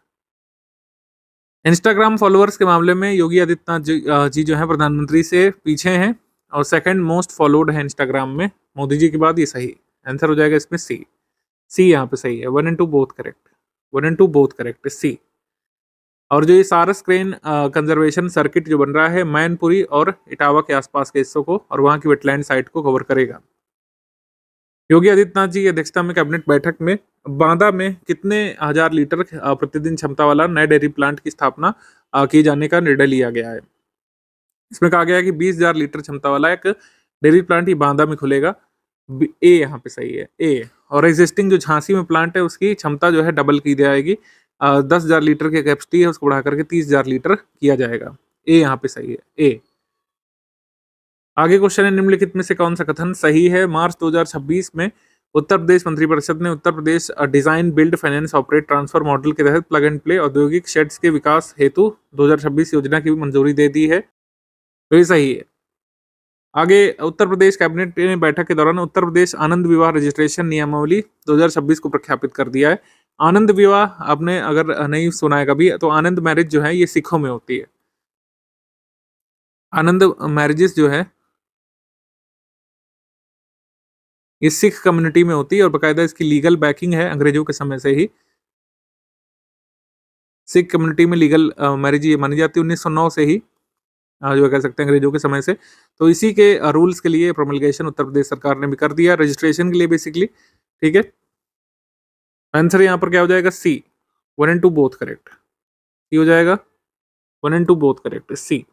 इंस्टाग्राम फॉलोअर्स के मामले में योगी आदित्यनाथ जी जो है प्रधानमंत्री से पीछे हैं और सेकंड मोस्ट फॉलोड है इंस्टाग्राम में मोदी जी के बाद, ये सही। आंसर हो जाएगा इसमें सी। सी यहाँ पे सही है। 1 and 2 both correct. 1 and 2 both correct, C. और जो ये सारस क्रेन कंजर्वेशन सर्किट जो बन रहा है मैनपुरी और इटावा के आसपास के हिस्सों को और वहाँ की वेटलैंड साइट को कवर करेगा। योगी आदित्यनाथ जी की अध्यक्षता में कैबिनेट बैठक में बांदा में कितने हजार लीटर प्रतिदिन क्षमता वाला नए डेयरी प्लांट की स्थापना किए जाने का निर्णय लिया गया है। इसमें कहा गया है कि 20,000 लीटर क्षमता वाला एक डेयरी प्लांट ही बांदा में खुलेगा। ए यहाँ पे सही है, ए। और एग्जिस्टिंग जो झांसी में प्लांट है उसकी क्षमता जो है डबल की जाएगी। 10,000 लीटर की कैपेसिटी है, उसको बढ़ा करके 30,000 लीटर किया जाएगा। ए यहाँ पे सही है, ए। आगे क्वेश्चन है, निम्नलिखित में से कौन सा कथन सही है? मार्च 2026 में उत्तर प्रदेश मंत्रिपरिषद ने Uttar Pradesh design build finance operate transfer model के तहत प्लग एंड प्ले औद्योगिक शेड्स के विकास हेतु 2026 योजना की भी मंजूरी दे दी है, तो ये सही है। आगे उत्तर प्रदेश कैबिनेट ने बैठक के दौरान उत्तर प्रदेश आनंद विवाह रजिस्ट्रेशन नियमावली 2026 को प्रख्यापित कर दिया है। आनंद विवाह आपने अगर नहीं सुना है कभी तो आनंद मैरिज जो है ये सिखों में होती है। आनंद मैरिजेस जो है ये सिख कम्युनिटी में होती है और बाकायदा इसकी लीगल बैकिंग है अंग्रेजों के समय से ही। सिख कम्युनिटी में लीगल मैरिज ये मानी जाती है 1909 से ही, जो कह सकते हैं अंग्रेजों के समय से। तो इसी के रूल्स के लिए प्रोमलगेशन उत्तर प्रदेश सरकार ने भी कर दिया रजिस्ट्रेशन के लिए बेसिकली, ठीक है। आंसर यहाँ पर क्या हो जाएगा? सी। 1 and 2 बोथ करेक्ट, सी हो जाएगा। 1 and 2 बोथ करेक्ट, सी।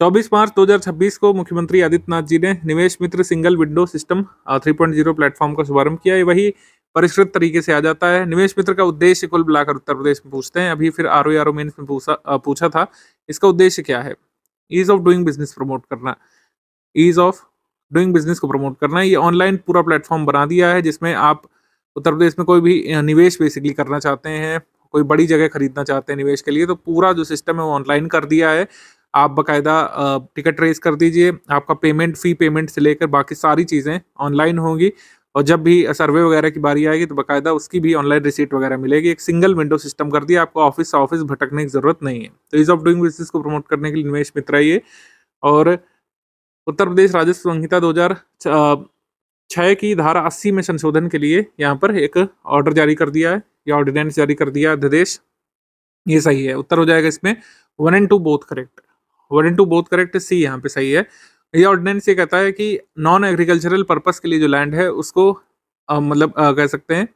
24 मार्च 2026 को मुख्यमंत्री आदित्यनाथ जी ने निवेश मित्र सिंगल विंडो सिस्टम 3.0 प्लेटफॉर्म का शुभारंभ किया। ये वही परिष्कृत तरीके से आ जाता है। निवेश मित्र का उद्देश्य कुल मिलाकर उत्तर प्रदेश में पूछते हैं, अभी फिर आरओ मेंस में पूछा था। इसका उद्देश्य क्या है? Ease of doing business promote करना, ईज ऑफ डूइंग बिजनेस को प्रमोट करना। ये ऑनलाइन पूरा प्लेटफॉर्म बना दिया है जिसमें आप उत्तर प्रदेश में कोई भी निवेश बेसिकली करना चाहते हैं, कोई बड़ी जगह खरीदना चाहते हैं निवेश के लिए, तो पूरा जो सिस्टम है वो ऑनलाइन कर दिया है। आप बाकायदा टिकट रेस कर दीजिए, आपका पेमेंट फी पेमेंट से लेकर बाकी सारी चीज़ें ऑनलाइन होंगी और जब भी सर्वे वगैरह की बारी आएगी तो बाकायदा उसकी भी ऑनलाइन रिसीट वगैरह मिलेगी। एक सिंगल विंडो सिस्टम कर दिया, आपको ऑफिस से ऑफिस भटकने की जरूरत नहीं है। तो ईज ऑफ डूइंग बिजनेस को प्रमोट करने के लिए निवेश मित्र ये और उत्तर प्रदेश राजस्व संहिता 2006 की धारा 80 में संशोधन के लिए यहाँ पर एक ऑर्डर जारी कर दिया है या ऑर्डिनेंस जारी कर दिया है, अध्यादेश। ये सही है, उत्तर हो जाएगा इसमें 1 and 2 both correct. 1 and 2 both correct, C यहाँ पे सही है। ये ऑर्डिनेंस ये कहता है कि नॉन एग्रीकल्चरल पर्पस के लिए जो लैंड है उसको मतलब कह सकते हैं,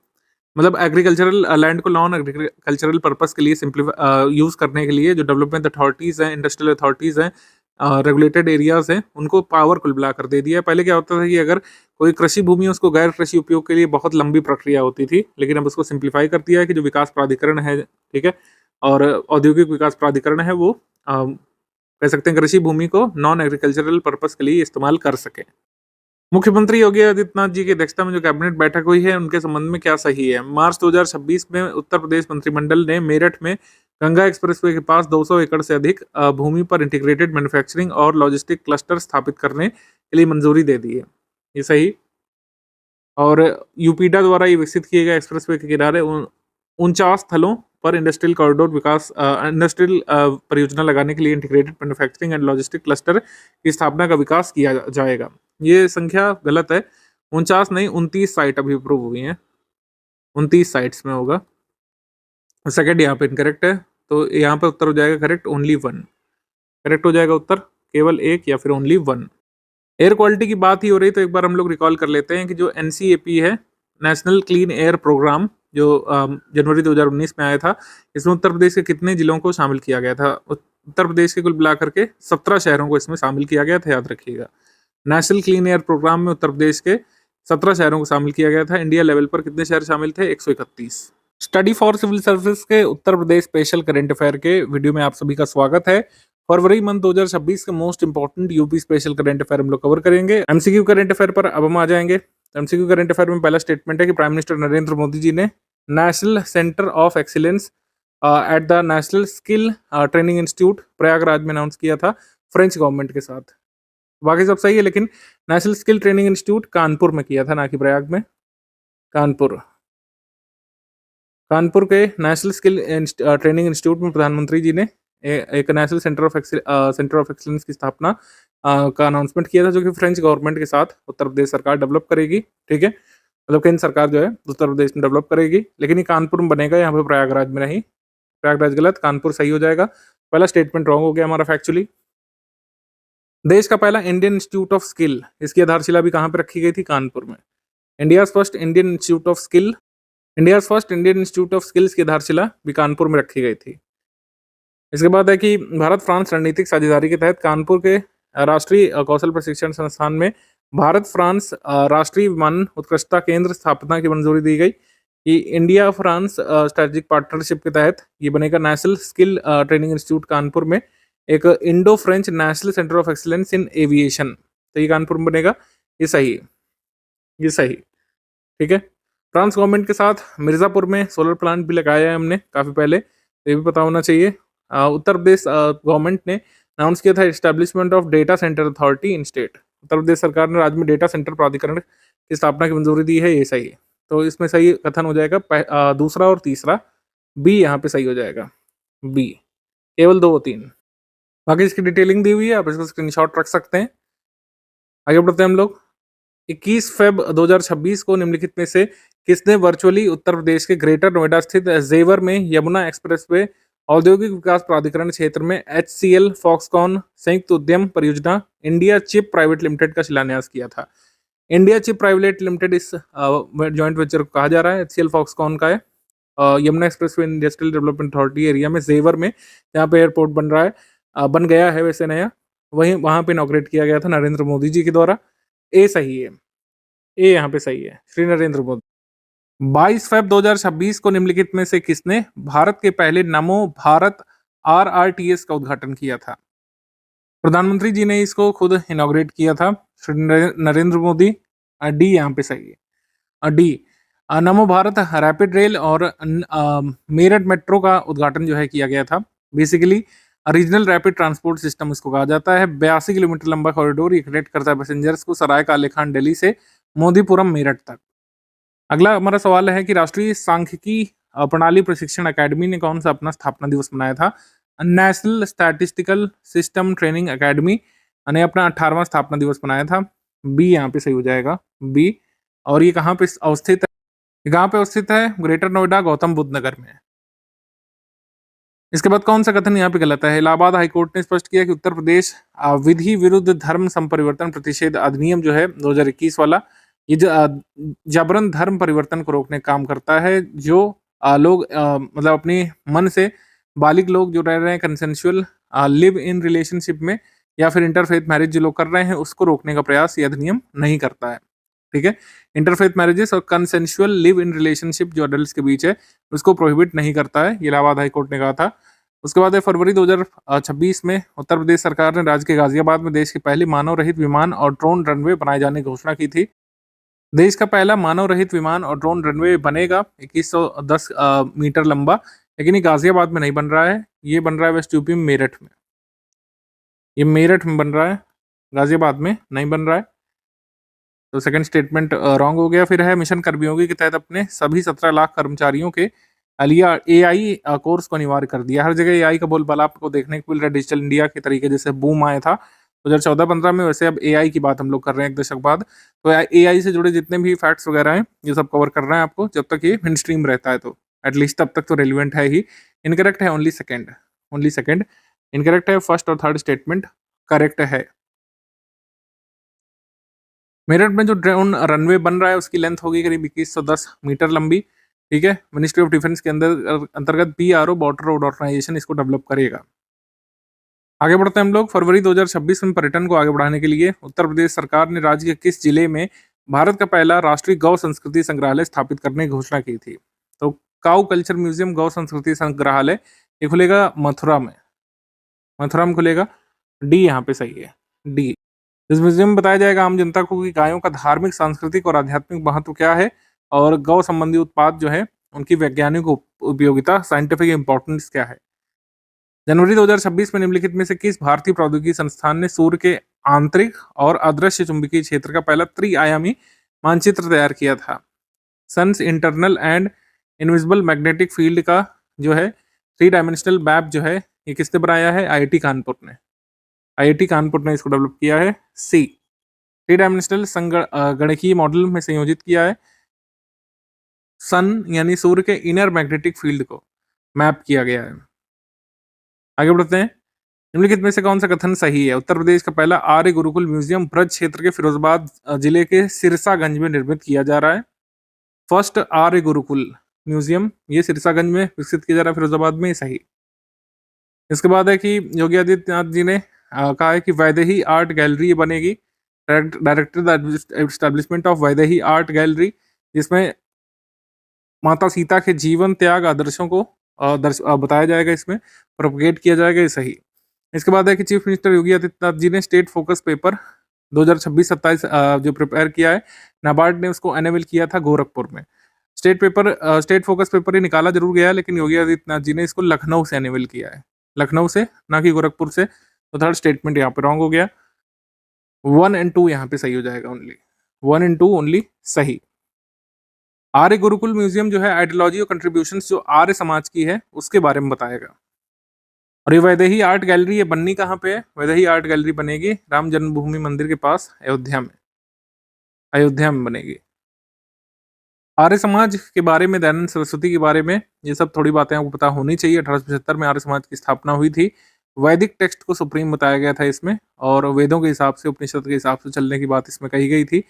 मतलब एग्रीकल्चरल लैंड को नॉन एग्रीकल्चरल पर्पस के लिए यूज़ करने के लिए जो डेवलपमेंट अथॉरिटीज़ हैं, इंडस्ट्रियल अथॉरिटीज़ हैं, रेगुलेटेड एरियाज़ हैं, उनको पावर कुल मिलाकर दे दिया है। पहले क्या होता था कि अगर कोई कृषि भूमि है उसको गैर कृषि उपयोग के लिए बहुत लंबी प्रक्रिया होती थी, लेकिन अब उसको सिंप्लीफाई कर दिया है कि जो विकास प्राधिकरण है, ठीक है, और औद्योगिक विकास प्राधिकरण है, वो कह सकते हैं कृषि भूमि को नॉन एग्रीकल्चरल पर्पस के लिए इस्तेमाल कर सके। मुख्यमंत्री योगी आदित्यनाथ जी की अध्यक्षता में जो कैबिनेट बैठक हुई है उनके संबंध में क्या सही है? मार्च 2026 में उत्तर प्रदेश मंत्रिमंडल ने मेरठ में गंगा एक्सप्रेसवे के पास 200 एकड़ से अधिक भूमि पर इंटीग्रेटेड मैन्युफैक्चरिंग और लॉजिस्टिक क्लस्टर स्थापित करने के लिए मंजूरी दे दी है। ये सही। और यूपीडा द्वारा ये विकसित किए गए एक्सप्रेसवे के किनारे 49 स्थलों पर इंडस्ट्रियल कॉरिडोर विकास इंडस्ट्रियल परियोजना लगाने के लिए integrated manufacturing and logistic cluster की स्थापना का विकास किया जाएगा। ये संख्या गलत है, 49 नहीं 29 साइट अभी अप्रूव हुई हैं, 29 साइट्स में होगा। सेकंड यहाँ पे इनकरेक्ट है, तो यहाँ पे उत्तर हो जाएगा करेक्ट ओनली 1। करेक्ट हो जाएगा उत्तर केवल 1 या फिर ओनली 1। एयर क्वालिटी की बात ही हो रही तो एक बार हम लोग रिकॉल कर लेते हैं कि जो NCAP है, नेशनल क्लीन एयर प्रोग्राम, जो जनवरी 2019 में आया था, इसमें उत्तर प्रदेश के कितने जिलों को शामिल किया गया था? उत्तर प्रदेश के कुल मिलाकर के 17 शहरों को इसमें शामिल किया गया था, याद रखिएगा। नेशनल क्लीन एयर प्रोग्राम में उत्तर प्रदेश के 17 शहरों को शामिल किया गया था। इंडिया लेवल पर कितने शहर शामिल थे? 131। स्टडी फॉर सिविल सर्विस के उत्तर प्रदेश स्पेशल करंट अफेयर के वीडियो में आप सभी का स्वागत है। फरवरी मंथ 2026 के most important UP special current affair हम लोग कवर करेंगे। एमसीक्यू करंट अफेयर पर अब हम आ जाएंगे। एमसीक्यू करंट अफेयर में पहला स्टेटमेंट है कि प्राइम मिनिस्टर नरेंद्र मोदी जी ने national centre of excellence at the national skill training institute Prayagraj में अनाउंस किया था फ्रेंच गवर्नमेंट के साथ। बाकी सब सही है, लेकिन national skill training institute Kanpur में किया था, ना कि प्रयाग में। कानपुर के नेशनल स्किल ट्रेनिंग इंस्टीट्यूट में प्रधानमंत्री जी ने एक नेशनल सेंटर ऑफ एक्सीलेंस की स्थापना का अनाउंसमेंट किया था, जो कि फ्रेंच गवर्नमेंट के साथ उत्तर प्रदेश सरकार डेवलप करेगी। ठीक है, मतलब केंद्र सरकार जो है उत्तर प्रदेश में डेवलप करेगी, लेकिन ये कानपुर में बनेगा, यहाँ पे प्रयागराज में नहीं। प्रयागराज गलत, कानपुर सही हो जाएगा। पहला स्टेटमेंट रॉन्ग हो गया हमारा फैक्चुअली। देश का पहला इंडियन इंस्टीट्यूट ऑफ स्किल, इसकी आधारशिला भी कहाँ पे रखी गई थी? कानपुर में। India's first Indian institute of skills की आधारशिला भी कानपुर में रखी गई थी। इसके बाद है कि भारत फ्रांस रणनीतिक साझेदारी के तहत कानपुर के राष्ट्रीय कौशल प्रशिक्षण संस्थान में भारत फ्रांस राष्ट्रीय विमानन उत्कृष्टता केंद्र स्थापना की मंजूरी दी गई। कि इंडिया फ्रांस स्ट्रेटेजिक पार्टनरशिप के तहत ये बनेगा national skill training institute Kanpur में, एक Indo French national centre of excellence in aviation, तो ये कानपुर में बनेगा। ये सही है, ये सही। ठीक है, फ्रांस गवर्नमेंट के साथ मिर्जापुर में सोलर प्लांट भी लगाया है हमने काफ़ी पहले, तो ये भी पता होना चाहिए। उत्तर प्रदेश गवर्नमेंट ने अनाउंस किया था establishment of data centre authority in state. Uttar Pradesh सरकार ने राज्य में डेटा सेंटर प्राधिकरण की स्थापना की मंजूरी दी है, ये सही है। तो इसमें सही कथन हो जाएगा दूसरा और तीसरा, बी यहाँ पे सही हो जाएगा, बी। केवल 2 और 3, बाकी इसकी डिटेलिंग दी हुई है, आप इसका स्क्रीनशॉट रख सकते हैं। आगे बढ़ते हैं हम लोग। 21 फेब 2026 को निम्नलिखित में से किसने वर्चुअली उत्तर प्रदेश के ग्रेटर नोएडा स्थित जेवर में यमुना एक्सप्रेसवे औद्योगिक विकास प्राधिकरण क्षेत्र में HCL फॉक्सकॉन संयुक्त उद्यम परियोजना इंडिया चिप प्राइवेट लिमिटेड का शिलान्यास किया था? इंडिया चिप प्राइवेट लिमिटेड इस जॉइंट वेंचर को कहा जा रहा है, HCL फॉक्सकॉन का है। Yamuna expressway industrial development authority area में जेवर में, जहाँ पे एयरपोर्ट बन रहा है, बन गया है वैसे नया, वहाँ पे इनॉग्रेट किया गया था नरेंद्र मोदी जी के द्वारा। ए सही है, ए यहाँ पे सही है, श्री नरेंद्र मोदी। 22 फेब 2026 को निम्नलिखित में से किसने भारत के पहले नमो भारत RRTS का उद्घाटन किया था? प्रधानमंत्री जी ने इसको खुद इनॉग्रेट किया था, श्री नरेंद्र मोदी। डी यहाँ पे सही है, डी। नमो भारत रैपिड रेल और मेरठ मेट्रो का उद्घाटन जो है किया गया था। Basically regional rapid transport system इसको कहा जाता है। 82 किलोमीटर लंबा कॉरिडोर, ये कनेक्ट करता है पैसेंजर्स को सराय काले खान दिल्ली से मोदीपुरम मेरठ तक। अगला हमारा सवाल है कि राष्ट्रीय सांख्यिकी प्रणाली प्रशिक्षण अकेडमी ने कौन सा अपना स्थापना दिवस मनाया था? National statistical system training academy ने अपना 18वां स्थापना दिवस मनाया था। बी यहाँ पे सही हो जाएगा, बी। और ये कहाँ पे अवस्थित है? कहाँ पे अवस्थित है? ग्रेटर नोएडा, गौतम बुद्ध नगर में। इसके बाद कौन सा कथन यहाँ पे गलत है? इलाहाबाद हाईकोर्ट ने स्पष्ट किया कि उत्तर प्रदेश विधि विरुद्ध धर्म संपरिवर्तन प्रतिषेध अधिनियम जो है 2021 वाला, ये जबरन धर्म परिवर्तन को रोकने का काम करता है। जो लोग मतलब अपने मन से बालिग लोग जो रह रहे हैं कंसेंसुअल लिव इन रिलेशनशिप में, या फिर इंटरफेथ मैरिज जो लोग कर रहे हैं, उसको रोकने का प्रयास ये अधिनियम नहीं करता है। ठीक है, इंटरफेथ मैरिजेस और कंसेंसुअल लिव इन रिलेशनशिप जो अडल्ट के बीच है, उसको प्रोहिबिट नहीं करता है, ये इलाहाबाद हाईकोर्ट ने कहा था। उसके बाद है फरवरी 2026 में उत्तर प्रदेश सरकार ने राज्य के गाजियाबाद में देश की पहली मानव रहित विमान और ड्रोन रनवे बनाए जाने की घोषणा की थी। देश का पहला मानव रहित विमान और ड्रोन रनवे बनेगा 2110 मीटर लंबा, लेकिन ये गाजियाबाद में नहीं बन रहा है, ये बन रहा है वेस्ट यूपी में, मेरठ में। ये मेरठ में बन रहा है, गाजियाबाद में नहीं बन रहा है। तो सेकंड स्टेटमेंट रॉन्ग हो गया। फिर है मिशन कर्मयोगी के तहत अपने सभी 17 लाख कर्मचारियों के लिए एआई कोर्स को अनिवार्य कर दिया। हर जगह एआई का बोलबाला आपको देखने को मिल रहा है, डिजिटल इंडिया के तरीके जैसे बूम आया था 2014-15 में, वैसे अब एआई की बात हम लोग कर रहे हैं एक दशक बाद। तो एआई से जुड़े जितने भी फैक्ट्स वगैरह हैं ये सब कवर कर रहे हैं आपको, जब तक ये मेन स्ट्रीम रहता है तो एटलीस्ट तब तक तो रेलिवेंट है ही। इनकरेक्ट है only second, only second incorrect है। फर्स्ट और थर्ड स्टेटमेंट करेक्ट है। मेरठ में जो ड्रोन रनवे बन रहा है उसकी लेंथ होगी करीब 2110 मीटर लंबी। ठीक है, मिनिस्ट्री ऑफ डिफेंस के अंतर्गत पीआरओ बॉर्डर रोड ऑर्गेनाइजेशन इसको डेवलप करेगा। आगे बढ़ते हैं हम लोग। फरवरी 2026 में पर्यटन को आगे बढ़ाने के लिए उत्तर प्रदेश सरकार ने राज्य के किस जिले में भारत का पहला राष्ट्रीय गौ संस्कृति संग्रहालय स्थापित करने की घोषणा की थी? तो काउ कल्चर म्यूजियम गौ संस्कृति संग्रहालय ये खुलेगा मथुरा में, मथुरा में खुलेगा। डी यहाँ पे सही है, डी। इस म्यूजियम में बताया जाएगा आम जनता को कि गायों का धार्मिक, सांस्कृतिक और आध्यात्मिक महत्व क्या है, और गौ संबंधी उत्पाद जो है उनकी वैज्ञानिक उपयोगिता, साइंटिफिक इंपॉर्टेंस क्या है। जनवरी 2026 में निम्नलिखित में से किस भारतीय प्रौद्योगिकी संस्थान ने सूर्य के आंतरिक और अदृश्य चुंबकीय क्षेत्र का पहला त्रिआयामी मानचित्र तैयार किया था? Sun's internal and invisible magnetic field का जो है 3 डायमेंशनल मैप जो है ये किसने बनाया है? आईआईटी कानपुर ने, आईआईटी कानपुर ने इसको डेवलप किया है। सी, 3 डायमेंशनल गणिकीय मॉडल में संयोजित किया है। सन यानी सूर्य के इनर मैग्नेटिक फील्ड को मैप किया गया है। आगे बढ़ते हैं। निम्नलिखित में से कौन सा कथन सही है? उत्तर प्रदेश का पहला आर्य गुरुकुल म्यूजियम ब्रज क्षेत्र के फिरोजाबाद जिले के सिरसागंज में निर्मित किया जा रहा है। फर्स्ट आर्य गुरुकुल म्यूजियम ये सिरसागंज में विकसित किया जा रहा है, फिरोजाबाद में, सही। इसके बाद है कि योगी आदित्यनाथ जी ने कहा है कि वैदेही आर्ट गैलरी बनेगी, director the establishment of Vaidehi art gallery, जिसमें माता सीता के जीवन त्याग आदर्शों को बताया जाएगा, इसमें प्रोपगेट किया जाएगा, ये सही। इसके बाद है कि चीफ मिनिस्टर योगी आदित्यनाथ जी ने स्टेट फोकस पेपर 2026-27 जो प्रिपेयर किया है, नाबार्ड ने उसको एनेबल किया था गोरखपुर में। स्टेट फोकस पेपर ही निकाला जरूर गया है, लेकिन योगी आदित्यनाथ जी ने इसको लखनऊ से एनेबल किया है, लखनऊ से, ना कि गोरखपुर से। तो थर्ड स्टेटमेंट यहाँ पे रॉन्ग हो गया। 1 और 2 यहाँ पे सही हो जाएगा, ओनली 1 और 2 ओनली सही। आर्य गुरुकुल म्यूजियम जो है आइडियोलॉजी और कंट्रीब्यूशंस जो आर्य समाज की है उसके बारे में बताएगा। और ये वैदेही आर्ट गैलरी ये बननी कहाँ पे है? वैदेही आर्ट गैलरी बनेगी राम जन्मभूमि मंदिर के पास, अयोध्या में, अयोध्या में बनेगी। आर्य समाज के बारे में, दयानंद सरस्वती के बारे में, ये सब थोड़ी बातें आपको पता होनी चाहिए। 1875 में आर्य समाज की स्थापना हुई थी। वैदिक टेक्स्ट को सुप्रीम बताया गया था इसमें, और वेदों के हिसाब से, उपनिषद के हिसाब से चलने की बात इसमें कही गई थी।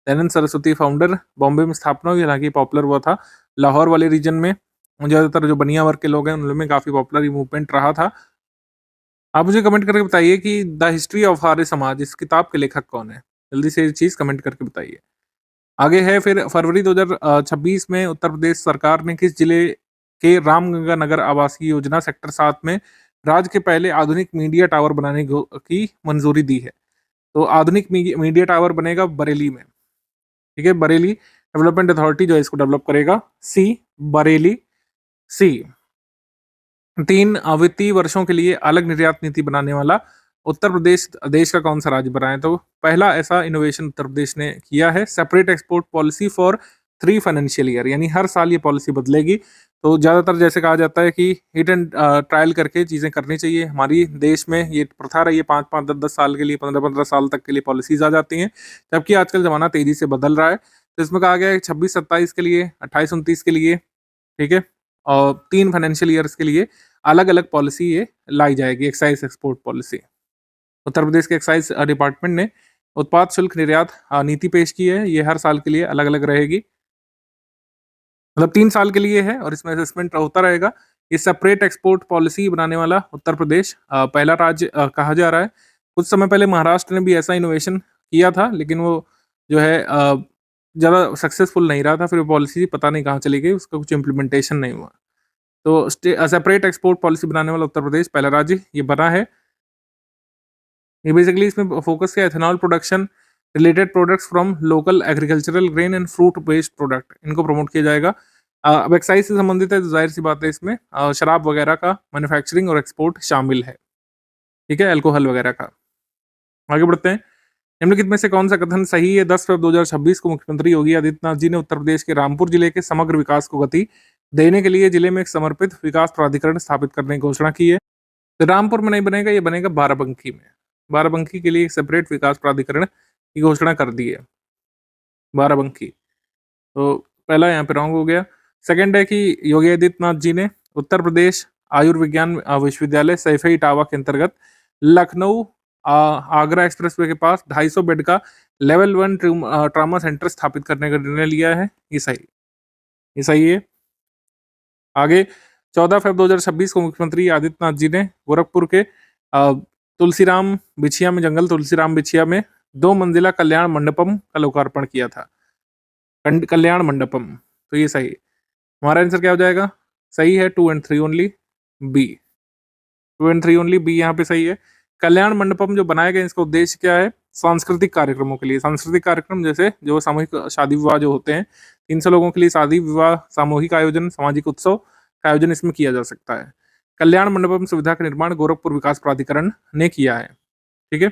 दयानंद सरस्वती फाउंडर, बॉम्बे में स्थापना हुई, हालांकि पॉपुलर हुआ था लाहौर वाले रीजन में। ज़्यादातर जो बनिया वर्ग के लोग हैं उनमें काफ़ी पॉपुलर ये मूवमेंट रहा था। आप मुझे कमेंट करके बताइए कि the history of Arya Samaj इस किताब के लेखक कौन है? जल्दी से ये चीज़ कमेंट करके बताइए। आगे है फिर फरवरी 2026 में उत्तर प्रदेश सरकार ने किस जिले के रामगंगा नगर आवासीय योजना सेक्टर 7 में राज्य के पहले आधुनिक मीडिया टावर बनाने की मंजूरी दी है? तो आधुनिक मीडिया टावर बनेगा बरेली में। ठीक है, बरेली डेवलपमेंट अथॉरिटी जो है इसको डेवलप करेगा। सी, बरेली, सी। 3 वित्तीय वर्षों के लिए अलग निर्यात नीति बनाने वाला उत्तर प्रदेश देश का कौन सा राज्य बना है? तो पहला ऐसा इनोवेशन उत्तर प्रदेश ने किया है, separate export policy for 3 financial year, यानी हर साल ये पॉलिसी बदलेगी। तो ज़्यादातर जैसे कहा जाता है कि हिट एंड ट्रायल करके चीज़ें करनी चाहिए। हमारी देश में ये प्रथा रही है 5-5, 10-10 साल के लिए, 15-15 साल तक के लिए पॉलिसीज़ आ जाती हैं, जबकि आजकल ज़माना तेज़ी से बदल रहा है। तो इसमें कहा गया है 26-27 के लिए, 28-29 के लिए, ठीक है? और 3 फाइनेंशियल ईयर्स के लिए अलग-अलग पॉलिसी ये लाई जाएगी, exercise export policy. Uttar Pradesh के एक्साइज़ डिपार्टमेंट ने उत्पाद शुल्क निर्यात नीति पेश की है। ये हर साल के लिए अलग-अलग रहेगी। मतलब 3 साल के लिए है और इसमें असेसमेंट होता रहेगा। ये सेपरेट एक्सपोर्ट पॉलिसी बनाने वाला उत्तर प्रदेश पहला राज्य कहा जा रहा है। कुछ समय पहले महाराष्ट्र ने भी ऐसा इनोवेशन किया था, लेकिन वो जो है ज़्यादा सक्सेसफुल नहीं रहा था। फिर वो पॉलिसी पता नहीं कहाँ चली गई, उसका कुछ इम्प्लीमेंटेशन नहीं हुआ। तो सेपरेट एक्सपोर्ट पॉलिसी बनाने वाला उत्तर प्रदेश पहला राज्य ये बना है। ये बेसिकली इसमें फोकस है ethanol production, related products from local agricultural grain and fruit based product, इनको प्रमोट किया जाएगा। अब एक्साइज से संबंधित है तो जाहिर सी बात है इसमें शराब वगैरह का मैन्युफैक्चरिंग और एक्सपोर्ट शामिल है, ठीक है, अल्कोहल वगैरह का। आगे बढ़ते हैं। निम्नलिखित में से कौन सा कथन सही है? 10 फरवरी 2026 को मुख्यमंत्री योगी आदित्यनाथ जी ने उत्तर प्रदेश के रामपुर जिले के समग्र विकास को गति देने के लिए जिले में एक समर्पित विकास प्राधिकरण स्थापित करने की घोषणा की है। तो रामपुर में नहीं बनेगा, ये बनेगा बाराबंकी में। बाराबंकी के लिए एक सेपरेट विकास प्राधिकरण की घोषणा कर दी है, बाराबंकी। तो पहला यहाँ पे रॉन्ग हो गया। सेकंड है कि योगी आदित्यनाथ जी ने उत्तर प्रदेश आयुर्विज्ञान विश्वविद्यालय सैफई इटावा के अंतर्गत लखनऊ आगरा एक्सप्रेसवे के पास 250 बेड का लेवल 1 ट्रामा सेंटर स्थापित करने का निर्णय लिया है। ये सही है। आगे 14 फरवरी 2026 को मुख्यमंत्री आदित्यनाथ जी ने गोरखपुर के तुलसीराम बिछिया में, जंगल तुलसीराम बिछिया में 2 मंजिला कल्याण मंडपम का लोकार्पण किया था। कल्याण मंडपम, तो ये सही है। हमारा आंसर क्या हो जाएगा? सही है 2 and 3 only, B. 2 and 3 only, B यहाँ पे सही है। कल्याण मंडपम जो बनाए गए, इसका उद्देश्य क्या है? सांस्कृतिक कार्यक्रमों के लिए। सांस्कृतिक कार्यक्रम जैसे जो सामूहिक शादी विवाह जो होते हैं, 300 लोगों के लिए शादी विवाह, सामूहिक आयोजन, सामाजिक उत्सव का आयोजन इसमें किया जा सकता है। कल्याण मंडपम सुविधा का निर्माण गोरखपुर विकास प्राधिकरण ने किया है, ठीक है।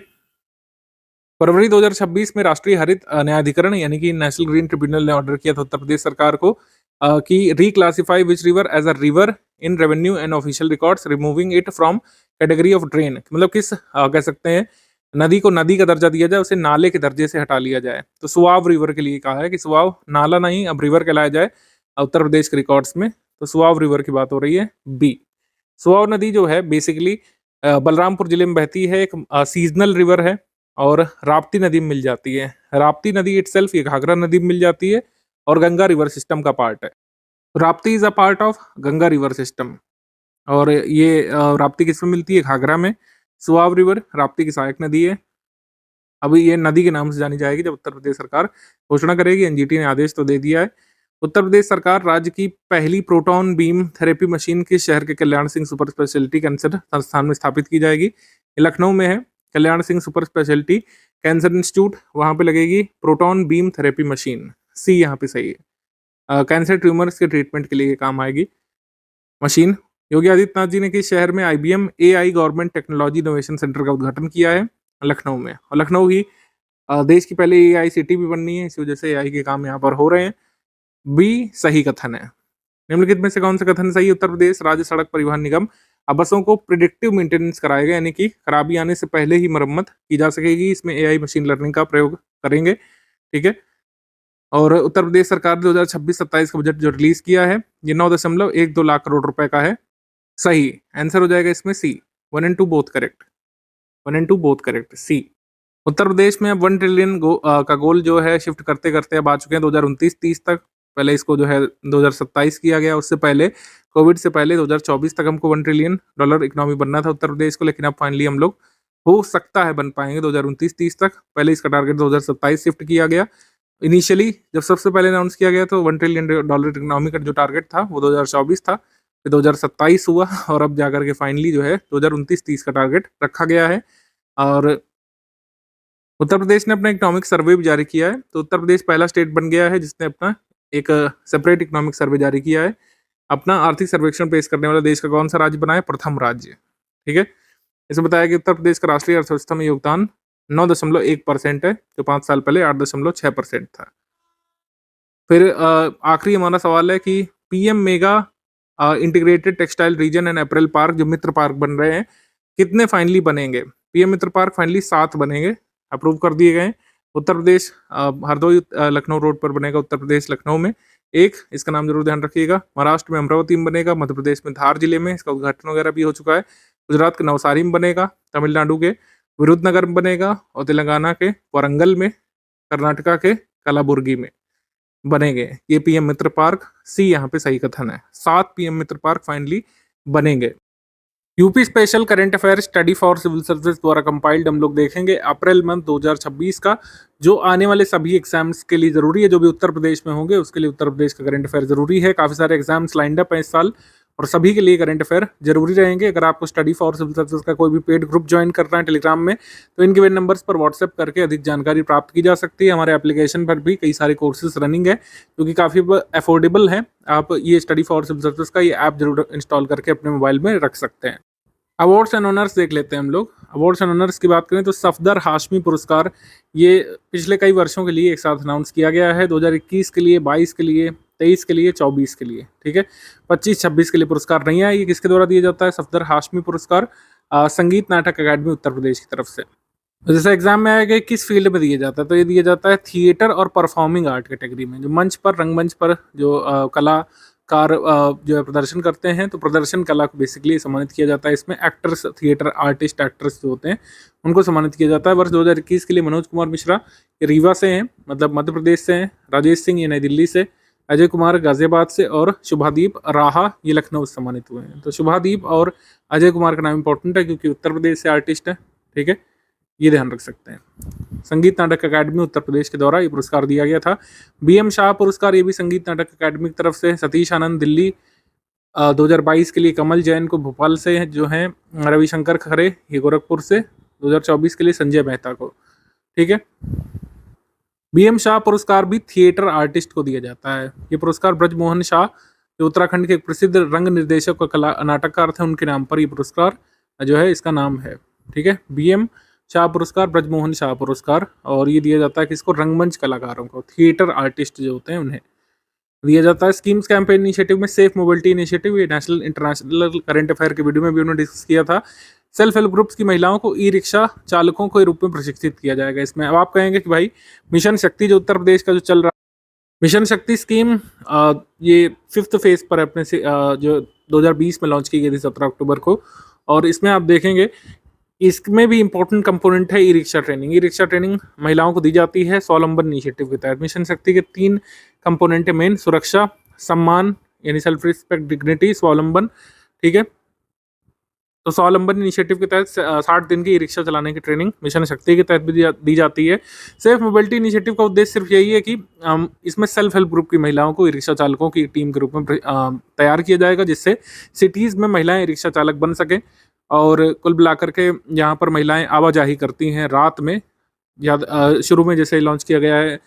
फरवरी 2026 में राष्ट्रीय हरित न्यायाधिकरण यानी कि नेशनल ग्रीन ट्रिब्यूनल ने ऑर्डर किया था उत्तर प्रदेश सरकार को कि reclassify which river as a river in revenue and official records, removing it from category of drain. मतलब किस कह सकते हैं, नदी को नदी का दर्जा दिया जाए, उसे नाले के दर्जे से हटा लिया जाए। तो सुआव रिवर के लिए कहा है कि सुआव नाला नहीं, अब रिवर कहलाया जाए उत्तर प्रदेश के रिकॉर्ड्स में। तो सुआव रिवर की बात हो रही है, बी। सुआव नदी जो है बेसिकली बलरामपुर जिले में बहती है, एक सीजनल रिवर है और राप्ती नदी में मिल जाती है। राप्ती नदी इटसेल्फ ये घाघरा नदी में मिल जाती है और गंगा रिवर सिस्टम का पार्ट है। Rapti is a part of Ganga river system और ये राप्ती किसमें मिलती है? घाघरा में। सुआव रिवर राप्ती की सहायक नदी है। अभी ये नदी के नाम से जानी जाएगी जब उत्तर प्रदेश सरकार घोषणा करेगी। एनजीटी ने आदेश तो दे दिया है। उत्तर प्रदेश सरकार राज्य की पहली प्रोटॉन बीम थेरेपी मशीन किस शहर के Kalyan Singh super speciality cancer संस्थान में स्थापित की जाएगी? ये लखनऊ में है। Kalyan Singh super speciality cancer institute, वहां पे लगेगी proton beam therapy machine. C यहाँ पे सही है। कैंसर ट्यूमर्स के ट्रीटमेंट के लिए ये काम आएगी मशीन। योगी आदित्यनाथ जी ने किस शहर में IBM AI government technology innovation centre का उद्घाटन किया है? लखनऊ में। और लखनऊ ही देश की पहले AI सिटी भी बननी है, इसी वजह से AI के काम यहाँ पर हो रहे हैं। बी सही कथन है। निम्नलिखित में से कौन सा कथन सही? उत्तर प्रदेश राज्य सड़क परिवहन निगम अब बसों को प्रिडिक्टिव मेंटेनेंस कराएगा, यानी कि खराबी आने से पहले ही मरम्मत की जा सकेगी। इसमें AI मशीन लर्निंग का प्रयोग करेंगे, ठीक है। और उत्तर प्रदेश सरकार ने 2026-27 का बजट जो रिलीज किया है, ये 9.12 लाख करोड़ रुपए का है। सही आंसर हो जाएगा इसमें C. 1 and 2 both correct, 1 and 2 both correct, C. Uttar Pradesh में अब 1 ट्रिलियन का गोल जो है शिफ्ट करते करते अब आ चुके हैं 2029-30 तक। पहले इसको जो है 2027 किया गया, उससे पहले कोविड से पहले 2024 तक हमको $1 ट्रिलियन इकोनॉमी बनना था उत्तर प्रदेश को, लेकिन अब फाइनली हम लोग हो सकता है बन पाएंगे 2029-30 तक। पहले इसका टारगेट 2027 शिफ्ट किया गया। इनिशियली जब सबसे पहले अनाउंस किया गया तो $1 ट्रिलियन इकोनॉमी का जो टारगेट था वो 2024 था, फिर 2027 हुआ और अब जाकर के फाइनली जो है 2029-30 का टारगेट रखा गया है। और उत्तर प्रदेश ने अपना इकोनॉमिक सर्वे भी जारी किया है। तो उत्तर प्रदेश पहला स्टेट बन गया है जिसने अपना एक सेपरेट इकोनॉमिक सर्वे जारी किया है। अपना आर्थिक सर्वेक्षण पेश करने वाला देश का कौन सा राज्य बना है? प्रथम राज्य, ठीक है। इसमें बताया कि उत्तर प्रदेश का राष्ट्रीय अर्थव्यवस्था में योगदान 9.1% है, जो 5 साल पहले 8.6% था। फिर आखिरी हमारा सवाल है कि PM mega integrated textile reason and April park जो मित्र पार्क बन रहे हैं, कितने फाइनली बनेंगे? पीएम मित्र पार्क फाइनली 7 बनेंगे, अप्रूव कर दिए गए हैं। उत्तर प्रदेश हरदोई लखनऊ रोड पर बनेगा, उत्तर प्रदेश लखनऊ में एक, इसका नाम जरूर ध्यान रखिएगा। महाराष्ट्र में अमरावती में बनेगा, मध्य प्रदेश में धार जिले में, इसका उद्घाटन वगैरह भी हो चुका है। गुजरात के नवसारी में बनेगा, तमिलनाडु के विरुद्धनगर में बनेगा और तेलंगाना के वारंगल में, कर्नाटका के कलाबुर्गी में बनेंगे ये पीएम मित्र पार्क। सी यहाँ पे सही कथन है, 7 पीएम मित्र पार्क फाइनली बनेंगे। UP special current affair study for civil service द्वारा कंपाइल्ड हम लोग देखेंगे अप्रैल मंथ 2026 का, जो आने वाले सभी एग्जाम्स के लिए जरूरी है, जो भी उत्तर प्रदेश में होंगे उसके लिए उत्तर प्रदेश का करंट अफेयर जरूरी है। काफी सारे एग्जाम्स लाइंड अप है इस साल और सभी के लिए करंट अफेयर जरूरी रहेंगे। अगर आपको स्टडी फॉर सिविल सर्विस का कोई भी पेड ग्रुप ज्वाइन करना है टेलीग्राम में, तो इन गिवन नंबर्स पर व्हाट्सएप करके अधिक जानकारी प्राप्त की जा सकती है। हमारे एप्लीकेशन पर भी कई सारे कोर्सेज रनिंग है जो कि काफ़ी अफोर्डेबल है। आप ये स्टडी फॉर सिविल सर्विस का ये ऐप जरूर इंस्टॉल करके अपने मोबाइल में रख सकते हैं। अवार्ड्स एंड ऑनर्स देख लेते हैं हम लोग। अवार्ड्स एंड ऑनर्स की बात करें तो सफदर हाशमी पुरस्कार ये पिछले कई वर्षों के लिए एक साथ अनाउंस किया गया है, 2021 के लिए, 22 के लिए, 23 के लिए, 24 के लिए, ठीक है। 25-26 के लिए पुरस्कार नहीं है। ये किसके द्वारा दिया जाता है? सफदर हाशमी पुरस्कार संगीत नाटक अकादमी उत्तर प्रदेश की तरफ से। तो जैसे एग्जाम में आया कि किस फील्ड में दिया जाता है, तो ये दिया जाता है थिएटर और परफॉर्मिंग आर्ट कैटेगरी में, जो मंच पर, रंगमंच पर जो कलाकार जो है प्रदर्शन करते हैं, तो प्रदर्शन कला को बेसिकली सम्मानित किया जाता है। इसमें एक्टर्स, थिएटर आर्टिस्ट, एक्टर्स जो होते हैं उनको सम्मानित किया जाता है। वर्ष 2021 के लिए मनोज कुमार मिश्रा ये रीवा से हैं, मतलब मध्य प्रदेश से हैं, राजेश सिंह ये नई दिल्ली से, अजय कुमार गाजियाबाद से और शुभादीप राहा ये लखनऊ से सम्मानित हुए हैं। तो शुभादीप और अजय कुमार का नाम इंपॉर्टेंट है क्योंकि उत्तर प्रदेश से आर्टिस्ट है, ठीक है, ये ध्यान रख सकते हैं। संगीत नाटक अकादमी उत्तर प्रदेश के द्वारा ये पुरस्कार दिया गया था। बीएम शाह पुरस्कार ये भी संगीत नाटक अकादमी की तरफ से, सतीश आनंद दिल्ली 2022 के लिए, कमल जैन को भोपाल से जो हैं, रविशंकर खरे ये गोरखपुर से, 2024 के लिए संजय मेहता को, ठीक है। बीएम शाह पुरस्कार भी थिएटर आर्टिस्ट को दिया जाता है। ये पुरस्कार ब्रजमोहन शाह जो उत्तराखंड के एक प्रसिद्ध रंग निर्देशक और कला नाटककार थे, उनके नाम पर ये पुरस्कार जो है इसका नाम है, ठीक है। बीएम शाह पुरस्कार, ब्रजमोहन शाह पुरस्कार, और ये दिया जाता है किसको? रंगमंच कलाकारों को, थिएटर आर्टिस्ट जो होते हैं उन्हें दिया जाता है। स्कीम्स कैंपेन इनिशिएटिव में सेफ मोबिलिटी इनिशिएटिव, ये नेशनल इंटरनेशनल करंट अफेयर के वीडियो में भी उन्होंने डिस्कस किया था। सेल्फ हेल्प ग्रुप्स की महिलाओं को ई रिक्शा चालकों के रूप में प्रशिक्षित किया जाएगा इसमें। अब आप कहेंगे कि भाई मिशन शक्ति जो उत्तर प्रदेश का जो चल रहा है, मिशन शक्ति स्कीम ये 5th फेज पर अपने से जो 2020 में लॉन्च की गई थी 17 अक्टूबर को, और इसमें आप देखेंगे इसमें भी इंपॉर्टेंट कंपोनेंट है e rickshaw training. E rickshaw training महिलाओं को दी जाती है स्वावलंबन इनिशिएटिव के तहत। मिशन शक्ति के 3 कंपोनेंट है मेन: सुरक्षा, सम्मान यानी सेल्फ रिस्पेक्ट, डिग्निटी, स्वावलंबन, ठीक है। तो स्वावलंबन इनिशिएटिव के तहत 60 दिन की ई रिक्शा चलाने की ट्रेनिंग मिशन शक्ति के तहत भी दी जाती है। सेफ मोबिलिटी इनिशिएटिव का उद्देश्य सिर्फ यही है कि इसमें सेल्फ हेल्प ग्रुप की महिलाओं को ई रिक्शा चालकों की टीम के रूप में तैयार किया जाएगा, जिससे सिटीज़ में महिलाएं ई रिक्शा चालक बन सकें। और कुल मिलाकर के यहाँ पर महिलाएं आवाजाही करती हैं रात में, या शुरू में जैसे लॉन्च किया गया है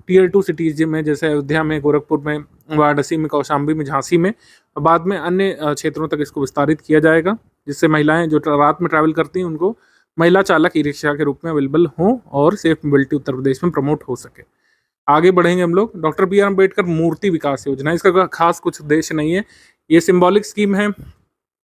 Tier 2 सिटीज़ में, जैसे अयोध्या में, गोरखपुर में, वाराणसी में, कौशाम्बी में, झांसी में, बाद में अन्य क्षेत्रों तक इसको विस्तारित किया जाएगा, जिससे महिलाएं जो रात में ट्रैवल करती हैं उनको महिला चालक ई रिक्शा के रूप में अवेलेबल हों और सेफ मोबिलिटी उत्तर प्रदेश में प्रमोट हो सके। आगे बढ़ेंगे हम लोग। डॉक्टर बी आर अम्बेडकर मूर्ति विकास योजना, इसका खास कुछ उद्देश्य नहीं है, ये सिंबॉलिक स्कीम है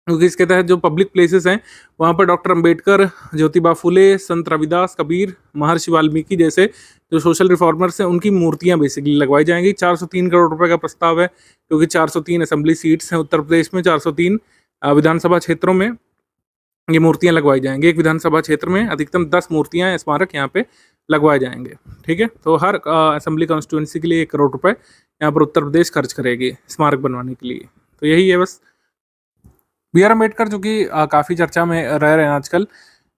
क्योंकि इसके तहत जो पब्लिक प्लेसेस हैं वहाँ पर डॉक्टर अंबेडकर, ज्योतिबा फुले, संत रविदास, कबीर, महर्षि वाल्मीकि जैसे जो सोशल रिफॉर्मर्स हैं उनकी मूर्तियाँ बेसिकली लगवाई जाएंगी। 403 करोड़ रुपए का प्रस्ताव है क्योंकि 403 असेंबली सीट्स हैं उत्तर प्रदेश में, 403 विधानसभा क्षेत्रों में ये मूर्तियाँ लगवाई जाएंगी। एक विधानसभा क्षेत्र में अधिकतम 10 मूर्तियाँ, स्मारक यहाँ पे लगवाए जाएंगे, ठीक है। तो हर असेंबली कॉन्स्टिट्यूंसी के लिए 1 करोड़ रुपए यहाँ पर उत्तर प्रदेश खर्च करेगी स्मारक बनवाने के लिए। तो यही है बस। बी आर अम्बेडकर जो कि काफ़ी चर्चा में रह रहे हैं आजकल,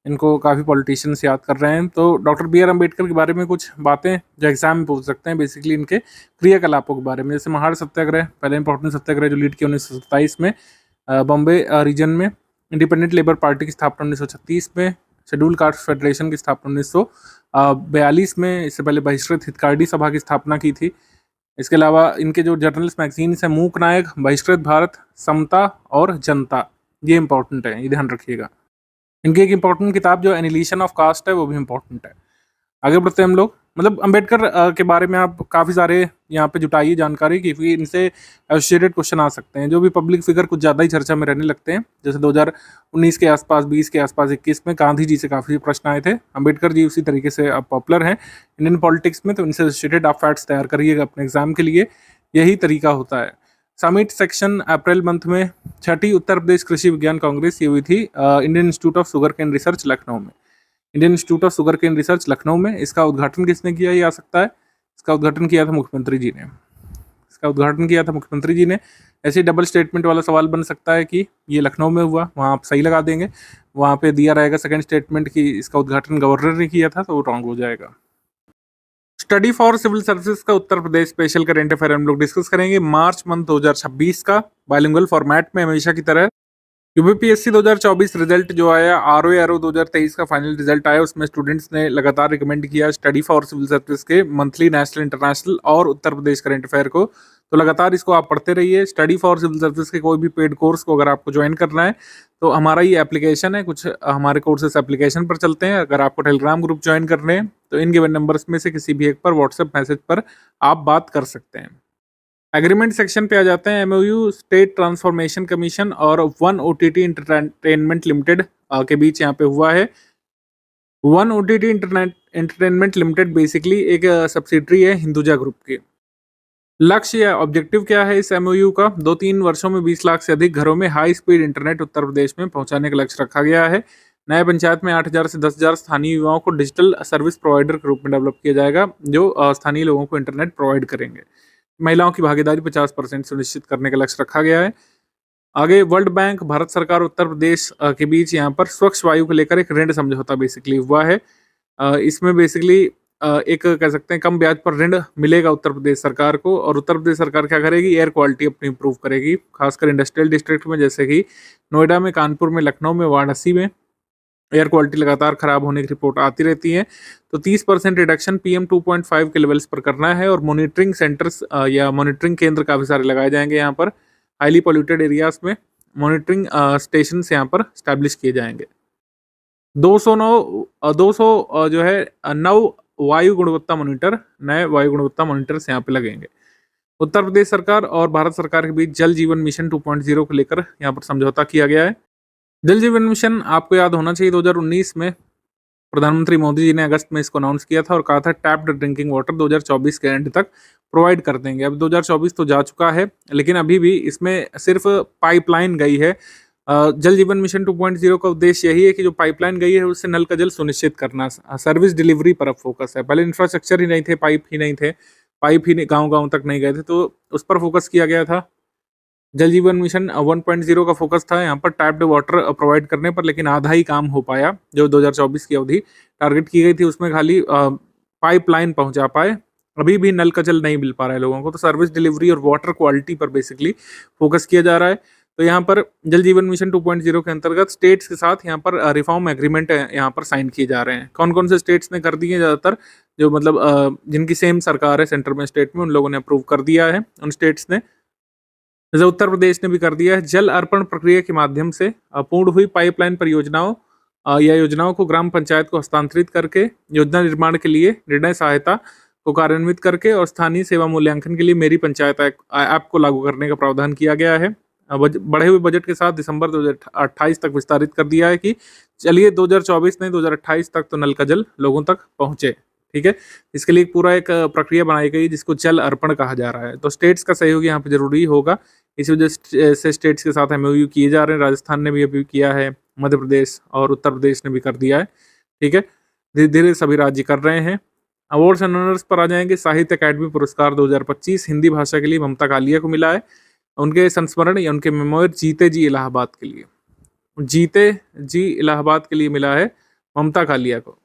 इनको काफ़ी पॉलिटिशियंस याद कर रहे हैं, तो डॉक्टर बी आर अम्बेडकर के बारे में कुछ बातें जो एग्जाम में पूछ सकते हैं, बेसिकली इनके क्रियाकलापों के बारे में। जैसे महाड़ सत्याग्रह, पहले इंपॉर्टेंट सत्याग्रह जो लीड किया 1927 में बॉम्बे रीजन में, इंडिपेंडेंट लेबर पार्टी की स्थापना 1936 में, शेड्यूल कास्ट फेडरेशन की स्थापना 1942 में, इससे पहले बहिष्कृत हितकार्डी सभा की स्थापना की थी। इसके अलावा इनके जो जर्नलिस्ट मैगजीन्स हैं, मूक नायक, बहिष्कृत भारत, समता और जनता, ये इंपॉर्टेंट है, ये ध्यान रखिएगा। इनकी एक इंपॉर्टेंट किताब जो एनिलिशन ऑफ कास्ट है वो भी इंपॉर्टेंट है। आगे बढ़ते हैं हम लोग। मतलब अंबेडकर के बारे में आप काफ़ी सारे यहाँ पे जुटाइए जानकारी, क्योंकि इनसे एसोसिएटेड क्वेश्चन आ सकते हैं। जो भी पब्लिक फिगर कुछ ज़्यादा ही चर्चा में रहने लगते हैं, जैसे 2019 के आसपास, 20 के आसपास, 21 में गांधी जी से काफ़ी प्रश्न आए थे। अंबेडकर जी उसी तरीके से अब पॉपुलर हैं इंडियन पॉलिटिक्स में, तो इनसे एसोसिएटेड आप फैक्ट्स तैयार करिएगा अपने एग्जाम के लिए, यही तरीका होता है। समिट सेक्शन अप्रैल मंथ में 6ठी उत्तर प्रदेश कृषि विज्ञान कांग्रेस ये हुई थी Indian institute of sugar cane research Lucknow में। Indian institute of sugar cane research Lucknow में, इसका उद्घाटन किसने किया ये आ सकता है। इसका उद्घाटन किया था मुख्यमंत्री जी ने। इसका उद्घाटन किया था मुख्यमंत्री जी ने। ऐसे डबल स्टेटमेंट वाला सवाल बन सकता है कि ये लखनऊ में हुआ, वहाँ आप सही लगा देंगे, वहाँ पे दिया रहेगा सेकंड स्टेटमेंट कि इसका उद्घाटन गवर्नर ने किया था, तो वो रॉन्ग हो जाएगा। स्टडी फॉर सिविल सर्विसेज का Uttar Pradesh special current affair हम लोग डिस्कस करेंगे मार्च मंथ 2026 का, बाइलिंगुअल फॉर्मेट में हमेशा की तरह। यूपीपीएससी 2024 रिजल्ट जो आया, आरओ एरो 2023 का फाइनल रिजल्ट आया, उसमें स्टूडेंट्स ने लगातार रिकमेंड किया स्टडी फॉर सिविल सर्विस के मंथली, नेशनल, इंटरनेशनल और उत्तर प्रदेश करंट अफेयर को। तो लगातार इसको आप पढ़ते रहिए। स्टडी फॉर सिविल सर्विस के कोई भी पेड कोर्स को अगर आपको ज्वाइन करना है तो हमारा ये एप्लीकेशन है, कुछ हमारे कोर्सेस एप्लीकेशन पर चलते हैं। अगर आपको टेलीग्राम ग्रुप ज्वाइन करने हैं तो इन गिवन नंबर्स में से किसी भी एक पर व्हाट्सएप मैसेज पर आप बात कर सकते हैं। एग्रीमेंट सेक्शन पे आ जाते हैं। एमओयू स्टेट ट्रांसफॉर्मेशन कमीशन और वन ओटीटी इंटरटेनमेंट लिमिटेड के बीच यहाँ पे हुआ है। One OTT entertainment limited basically एक सब्सिडरी है हिंदुजा ग्रुप की। लक्ष्य या ऑब्जेक्टिव क्या है इस एमओयू का? 2-3 वर्षों में 20 लाख से अधिक घरों में हाई स्पीड इंटरनेट उत्तर प्रदेश में पहुंचाने का लक्ष्य रखा गया है। नए पंचायत में 8,000 से 10,000 स्थानीय युवाओं को डिजिटल सर्विस प्रोवाइडर के रूप में डेवलप किया जाएगा, जो स्थानीय लोगों को इंटरनेट प्रोवाइड करेंगे। महिलाओं की भागीदारी 50% सुनिश्चित करने का लक्ष्य रखा गया है। आगे वर्ल्ड बैंक, भारत सरकार, उत्तर प्रदेश के बीच यहाँ पर स्वच्छ वायु को लेकर एक ऋण समझौता बेसिकली हुआ है। इसमें बेसिकली एक कह सकते हैं कम ब्याज पर ऋण मिलेगा उत्तर प्रदेश सरकार को, और उत्तर प्रदेश सरकार क्या करेगी, एयर क्वालिटी अपनी इंप्रूव करेगी, खासकर इंडस्ट्रियल डिस्ट्रिक्ट में, जैसे कि नोएडा में, कानपुर में, लखनऊ में, वाराणसी में एयर क्वालिटी लगातार खराब होने की रिपोर्ट आती रहती है। तो 30% रिडक्शन PM 2.5 के लेवल्स पर करना है, और मॉनिटरिंग सेंटर्स या मॉनिटरिंग केंद्र काफ़ी सारे लगाए जाएंगे यहाँ पर। हाईली पॉल्यूटेड एरियाज में मॉनिटरिंग स्टेशन यहाँ पर स्टैब्लिश किए जाएंगे। 200 जो है 9 वायु गुणवत्ता मॉनिटर, नए वायु गुणवत्ता मॉनिटर्स यहाँ पे लगेंगे। उत्तर प्रदेश सरकार और भारत सरकार के बीच जल जीवन मिशन 2.0 को लेकर यहाँ पर समझौता किया गया है। जल जीवन मिशन आपको याद होना चाहिए, 2019 में प्रधानमंत्री मोदी जी ने अगस्त में इसको अनाउंस किया था और कहा था टैप्ड ड्रिंकिंग वाटर 2024 के एंड तक प्रोवाइड कर देंगे। अब 2024 तो जा चुका है, लेकिन अभी भी इसमें सिर्फ पाइपलाइन गई है। जल जीवन मिशन 2.0 का उद्देश्य यही है कि जो पाइपलाइन गई है उससे नल का जल सुनिश्चित करना, सर्विस डिलीवरी पर अब फोकस है। पहले इंफ्रास्ट्रक्चर ही नहीं थे, पाइप ही नहीं थे, पाइप ही गाँव तक नहीं गए थे, तो उस पर फोकस किया गया था। जल जीवन मिशन 1.0 का फोकस था यहाँ पर टैप्ड वाटर प्रोवाइड करने पर, लेकिन आधा ही काम हो पाया। जो 2024 की अवधि टारगेट की गई थी उसमें खाली पाइपलाइन पहुंचा पाए, अभी भी नल का जल नहीं मिल पा रहा है लोगों को। तो सर्विस डिलीवरी और वाटर क्वालिटी पर बेसिकली फोकस किया जा रहा है। तो यहाँ पर जल जीवन मिशन 2.0 के अंतर्गत स्टेट्स के साथ यहाँ पर रिफॉर्म एग्रीमेंट यहाँ पर साइन किए जा रहे हैं। कौन कौन से स्टेट्स ने कर दिए हैं? ज़्यादातर जो मतलब जिनकी सेम सरकार है सेंटर में, स्टेट में, उन लोगों ने अप्रूव कर दिया है, उन स्टेट्स ने। जैसे उत्तर प्रदेश ने भी कर दिया है। जल अर्पण प्रक्रिया के माध्यम से पूर्ण हुई पाइपलाइन परियोजनाओं या योजनाओं को ग्राम पंचायत को हस्तांतरित करके योजना निर्माण के लिए निर्णय सहायता को कार्यान्वित करके और स्थानीय सेवा मूल्यांकन के लिए मेरी पंचायत ऐप को लागू करने का प्रावधान किया गया है। बढ़े हुए बजट के साथ दिसंबर 2028 तक विस्तारित कर दिया है कि चलिए 2024 नहीं 2028 तक तो नल का जल लोगों तक पहुंचे। ठीक है, इसके लिए पूरा एक प्रक्रिया बनाई गई जिसको जल अर्पण कहा जा रहा है। तो स्टेट्स का सहयोग यहाँ पे जरूरी होगा, इसी वजह से स्टेट्स के साथ एमओयू किए जा रहे हैं। राजस्थान ने भी अभी किया है, मध्य प्रदेश और उत्तर प्रदेश ने भी कर दिया है। ठीक है, धीरे धीरे सभी राज्य कर रहे हैं। अवार्ड्स एंड ऑनर्स पर आ जाएंगे। साहित्य अकादमी पुरस्कार 2025 हिंदी भाषा के लिए ममता कालिया को मिला है। उनके संस्मरण या उनके मेमोयर जीते जी इलाहाबाद के लिए, जीते जी इलाहाबाद के लिए मिला है ममता कालिया को।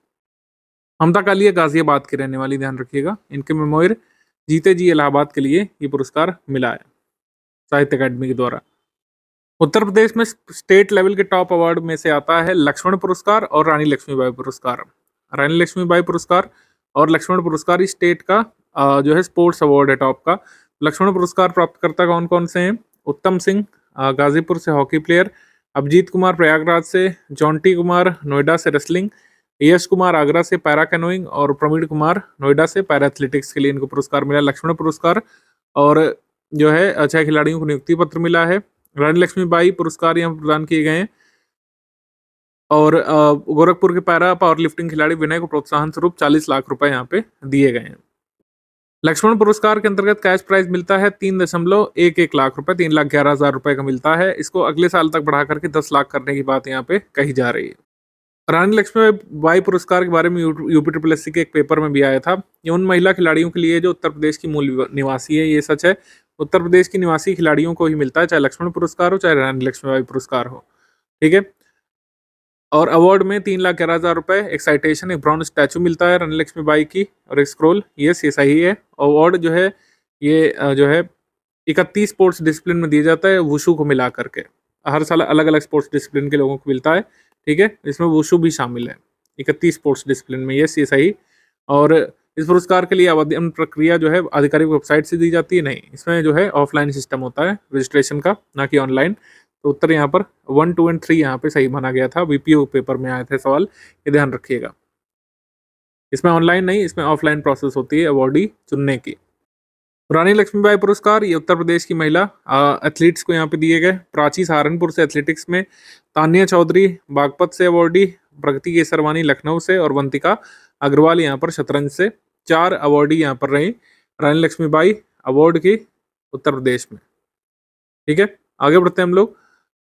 ममता कालिया गाजियाबाद की रहने वाली, ध्यान रखिएगा। इनके मेमोयर जीते जी इलाहाबाद के लिए ये पुरस्कार मिला है साहित्य अकादमी के द्वारा। उत्तर प्रदेश में स्टेट लेवल के टॉप अवार्ड में से आता है लक्ष्मण पुरस्कार और रानी लक्ष्मीबाई पुरस्कार। रानी लक्ष्मीबाई पुरस्कार और लक्ष्मण पुरस्कार इस स्टेट का जो है स्पोर्ट्स अवार्ड है टॉप का। लक्ष्मण पुरस्कार प्राप्तकर्ता कौन कौन से हैं? उत्तम सिंह गाजीपुर से हॉकी प्लेयर, अभिजीत कुमार प्रयागराज से, जॉन्टी कुमार नोएडा से रेसलिंग, यश कुमार आगरा से पैरा कैनोइंग और प्रवीण कुमार नोएडा से पैरा एथलेटिक्स के लिए इनको पुरस्कार मिला, लक्ष्मण पुरस्कार। और जो है 6 खिलाड़ियों को नियुक्ति पत्र मिला है। रानी लक्ष्मीबाई पुरस्कार यहाँ प्रदान किए गए हैं। और गोरखपुर के पैरा पावर लिफ्टिंग खिलाड़ी विनय को प्रोत्साहन स्वरूप 40 लाख रुपए यहाँ पे दिए गए हैं। लक्ष्मण पुरस्कार के अंतर्गत कैश प्राइज मिलता है 3.11 लाख रुपए, 3,11,000 रुपए का मिलता है। इसको अगले साल तक बढ़ा करके 10 लाख करने की बात यहाँ पे कही जा रही है। रानी लक्ष्मीबाई पुरस्कार के बारे में यूपी के एक पेपर में भी आया था। ये उन महिला खिलाड़ियों के लिए जो उत्तर प्रदेश की मूल निवासी है, ये सच है। उत्तर प्रदेश की निवासी खिलाड़ियों को ही मिलता है, चाहे लक्ष्मण पुरस्कार हो चाहे रानी लक्ष्मीबाई पुरस्कार हो, ठीक है। और अवार्ड में 3,11,000 रुपए, एक साइटेशन, एक ब्रॉन्ज स्टैचू मिलता है रानी लक्ष्मीबाई की और एक स्क्रोल। ये सही है। अवार्ड जो है ये जो है 31 स्पोर्ट्स डिसिप्लिन में दिया जाता है, वुशु को मिला करके। हर साल अलग अलग स्पोर्ट्स डिसिप्लिन के लोगों को मिलता है, ठीक है। इसमें वुशु भी शामिल है 31 स्पोर्ट्स डिसिप्लिन में। ये सही। और इस पुरस्कार के लिए आवेदन प्रक्रिया जो है आधिकारिक वेबसाइट से दी जाती है, नहीं, इसमें जो है ऑफलाइन सिस्टम होता है रजिस्ट्रेशन का, ना कि ऑनलाइन। तो उत्तर यहाँ पर 1, 2 और 3 यहाँ पे सही माना गया था। बीपीओ पेपर में आए थे सवाल, ये ध्यान रखिएगा। इसमें ऑनलाइन नहीं, इसमें ऑफलाइन प्रोसेस होती है अवार्डी चुनने की। रानी लक्ष्मीबाई पुरस्कार ये उत्तर प्रदेश की महिला एथलीट्स को यहाँ पे दिए गए। प्राची सहारनपुर से एथलेटिक्स में, तानिया चौधरी बागपत से अवार्डी, प्रगति केसरवानी लखनऊ से और वंतिका अग्रवाल यहाँ पर शतरंज से। 4 अवार्डी यहाँ पर रही रानी लक्ष्मीबाई अवार्ड की उत्तर प्रदेश में, ठीक है। आगे बढ़ते हैं हम लोग।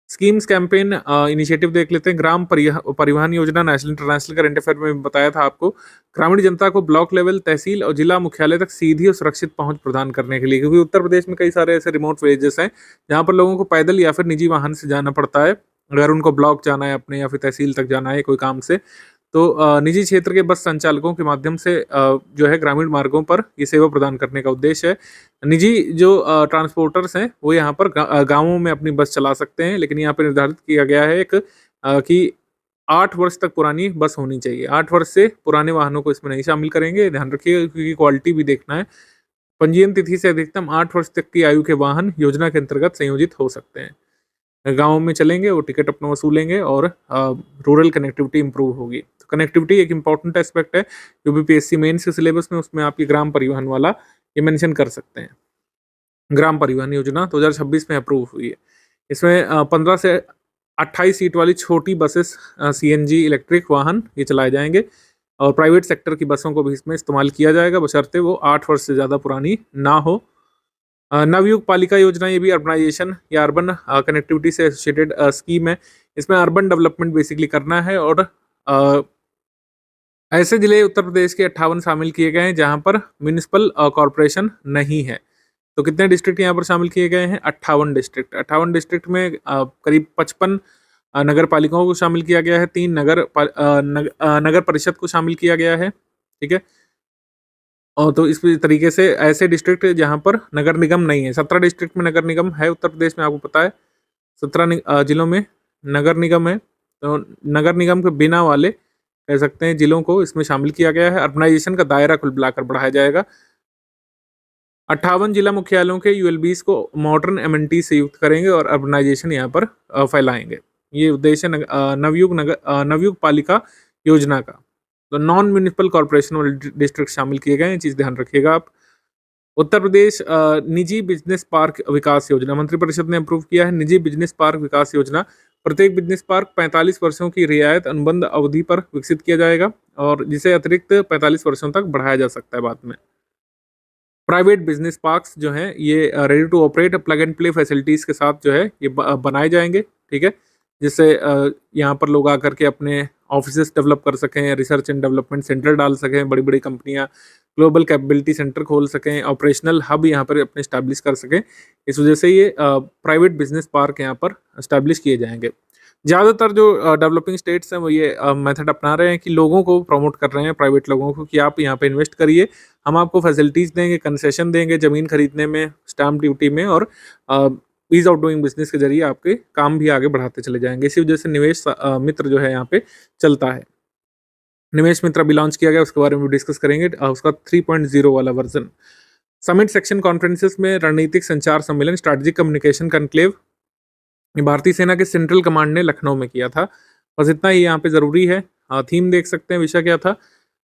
स्कीम्स कैंपेन इनिशिएटिव देख लेते हैं। ग्राम परिवहन योजना नेशनल इंटरनेशनल करंट अफेयर में बताया था आपको। ग्रामीण जनता को ब्लॉक लेवल, तहसील और जिला मुख्यालय तक सीधी और सुरक्षित पहुंच प्रदान करने के लिए, क्योंकि उत्तर प्रदेश में कई सारे ऐसे रिमोट विलेजेस हैं जहां पर लोगों को पैदल या फिर निजी वाहन से जाना पड़ता है। अगर उनको ब्लॉक जाना है अपने या फिर तहसील तक जाना है कोई काम से, तो निजी क्षेत्र के बस संचालकों के माध्यम से जो है ग्रामीण मार्गों पर ये सेवा प्रदान करने का उद्देश्य है। निजी जो ट्रांसपोर्टर्स हैं वो यहाँ पर गांवों में अपनी बस चला सकते हैं, लेकिन यहाँ पे निर्धारित किया गया है कि 8 वर्ष तक पुरानी बस होनी चाहिए। 8 वर्ष से पुराने वाहनों को इसमें नहीं शामिल करेंगे, ध्यान रखिएगा, क्योंकि क्वालिटी भी देखना है। पंजीयन तिथि से अधिकतम 8 वर्ष तक की आयु के वाहन योजना के अंतर्गत संयोजित हो सकते हैं। गाँव में चलेंगे, वो टिकट अपना वसूलेंगे और रूरल कनेक्टिविटी इंप्रूव होगी। तो कनेक्टिविटी एक इंपॉर्टेंट एस्पेक्ट है यूपीपीएससी मेंस के सिलेबस में, उसमें आपकी ग्राम परिवहन वाला ये मेंशन कर सकते हैं। ग्राम परिवहन योजना 2026 में अप्रूव हुई है। इसमें 15 से 28 सीट वाली छोटी बसेस, सीएनजी इलेक्ट्रिक वाहन ये चलाए जाएंगे और प्राइवेट सेक्टर की बसों को भी इसमें इस्तेमाल किया जाएगा, बशर्ते वो 8 वर्ष से ज़्यादा पुरानी ना हो। नवयुग पालिका योजना ये भी अर्बनाइजेशन या अर्बन कनेक्टिविटी से एसोसिएटेड स्कीम है। इसमें अर्बन डेवलपमेंट बेसिकली करना है और ऐसे जिले उत्तर प्रदेश के 58 शामिल किए गए हैं जहां पर म्यूनिसिपल कॉरपोरेशन नहीं है। तो कितने डिस्ट्रिक्ट यहाँ पर शामिल किए गए हैं? 58 डिस्ट्रिक्ट। 58 डिस्ट्रिक्ट में करीब 55 नगर पालिकाओं को शामिल किया गया है, 3 नगर परिषद को शामिल किया गया है, ठीक है। और तो इस तरीके से ऐसे डिस्ट्रिक्ट जहाँ पर नगर निगम नहीं है, 17 डिस्ट्रिक्ट में नगर निगम है उत्तर प्रदेश में, आपको पता है 17 जिलों में नगर निगम है। तो नगर निगम के बिना वाले कह सकते हैं जिलों को इसमें शामिल किया गया है। अर्बनाइजेशन का दायरा कुल मिलाकर बढ़ाया जाएगा। 58 जिला मुख्यालयों के यूएलबीज को मॉडर्न एमएनटी से युक्त करेंगे और अर्बनाइजेशन यहाँ पर फैलाएंगे। ये उद्देश्य नवयुग पालिका योजना का। तो नॉन म्यूनिसिपल कॉर्पोरेशन वाले डिस्ट्रिक्ट शामिल किए गए हैं, चीज़ ध्यान रखिएगा आप। उत्तर प्रदेश निजी बिजनेस पार्क विकास योजना मंत्रिपरिषद ने अप्रूव किया है। निजी बिजनेस पार्क विकास योजना, प्रत्येक बिजनेस पार्क 45 वर्षों की रियायत अनुबंध अवधि पर विकसित किया जाएगा और जिसे अतिरिक्त 45 वर्षों तक बढ़ाया जा सकता है बाद में। प्राइवेट बिजनेस पार्क्स जो हैं ये ready to operate plug and play facilities के साथ जो है ये बनाए जाएंगे, ठीक है, जिससे यहाँ पर लोग आकर के अपने ऑफिसेस डेवलप कर सकें, रिसर्च एंड डेवलपमेंट सेंटर डाल सकें, बड़ी बड़ी कंपनियाँ ग्लोबल कैपेबिलिटी सेंटर खोल सकें, ऑपरेशनल हब यहाँ पर अपने इस्टेब्लिश कर सकें। इस वजह से ये प्राइवेट बिजनेस पार्क यहाँ पर इस्टेब्लिश किए जाएंगे। ज़्यादातर जो डेवलपिंग स्टेट्स हैं वो ये मेथड अपना रहे हैं कि लोगों को प्रमोट कर रहे हैं, प्राइवेट लोगों को, कि आप यहाँ पे इन्वेस्ट करिए, हम आपको फैसिलिटीज़ देंगे, कंसेशन देंगे ज़मीन खरीदने में, स्टैम्प ड्यूटी में, और ईज ऑफ डूइंग बिजनेस के जरिए आपके काम भी आगे बढ़ाते चले जाएंगे। इसी वजह से निवेश मित्र जो है यहाँ पे चलता है। निवेश मित्र अभी लॉन्च किया गया, उसके बारे में डिस्कस करेंगे, उसका 3.0 वाला वर्जन। समिट सेक्शन कॉन्फ्रेंसेस में रणनीतिक संचार सम्मेलन, स्ट्रैटेजिक कम्युनिकेशन कॉन्क्लेव भारतीय सेना के सेंट्रल कमांड ने लखनऊ में किया था। बस इतना ही यहाँ पे ज़रूरी है। थीम देख सकते हैं। विषय क्या था?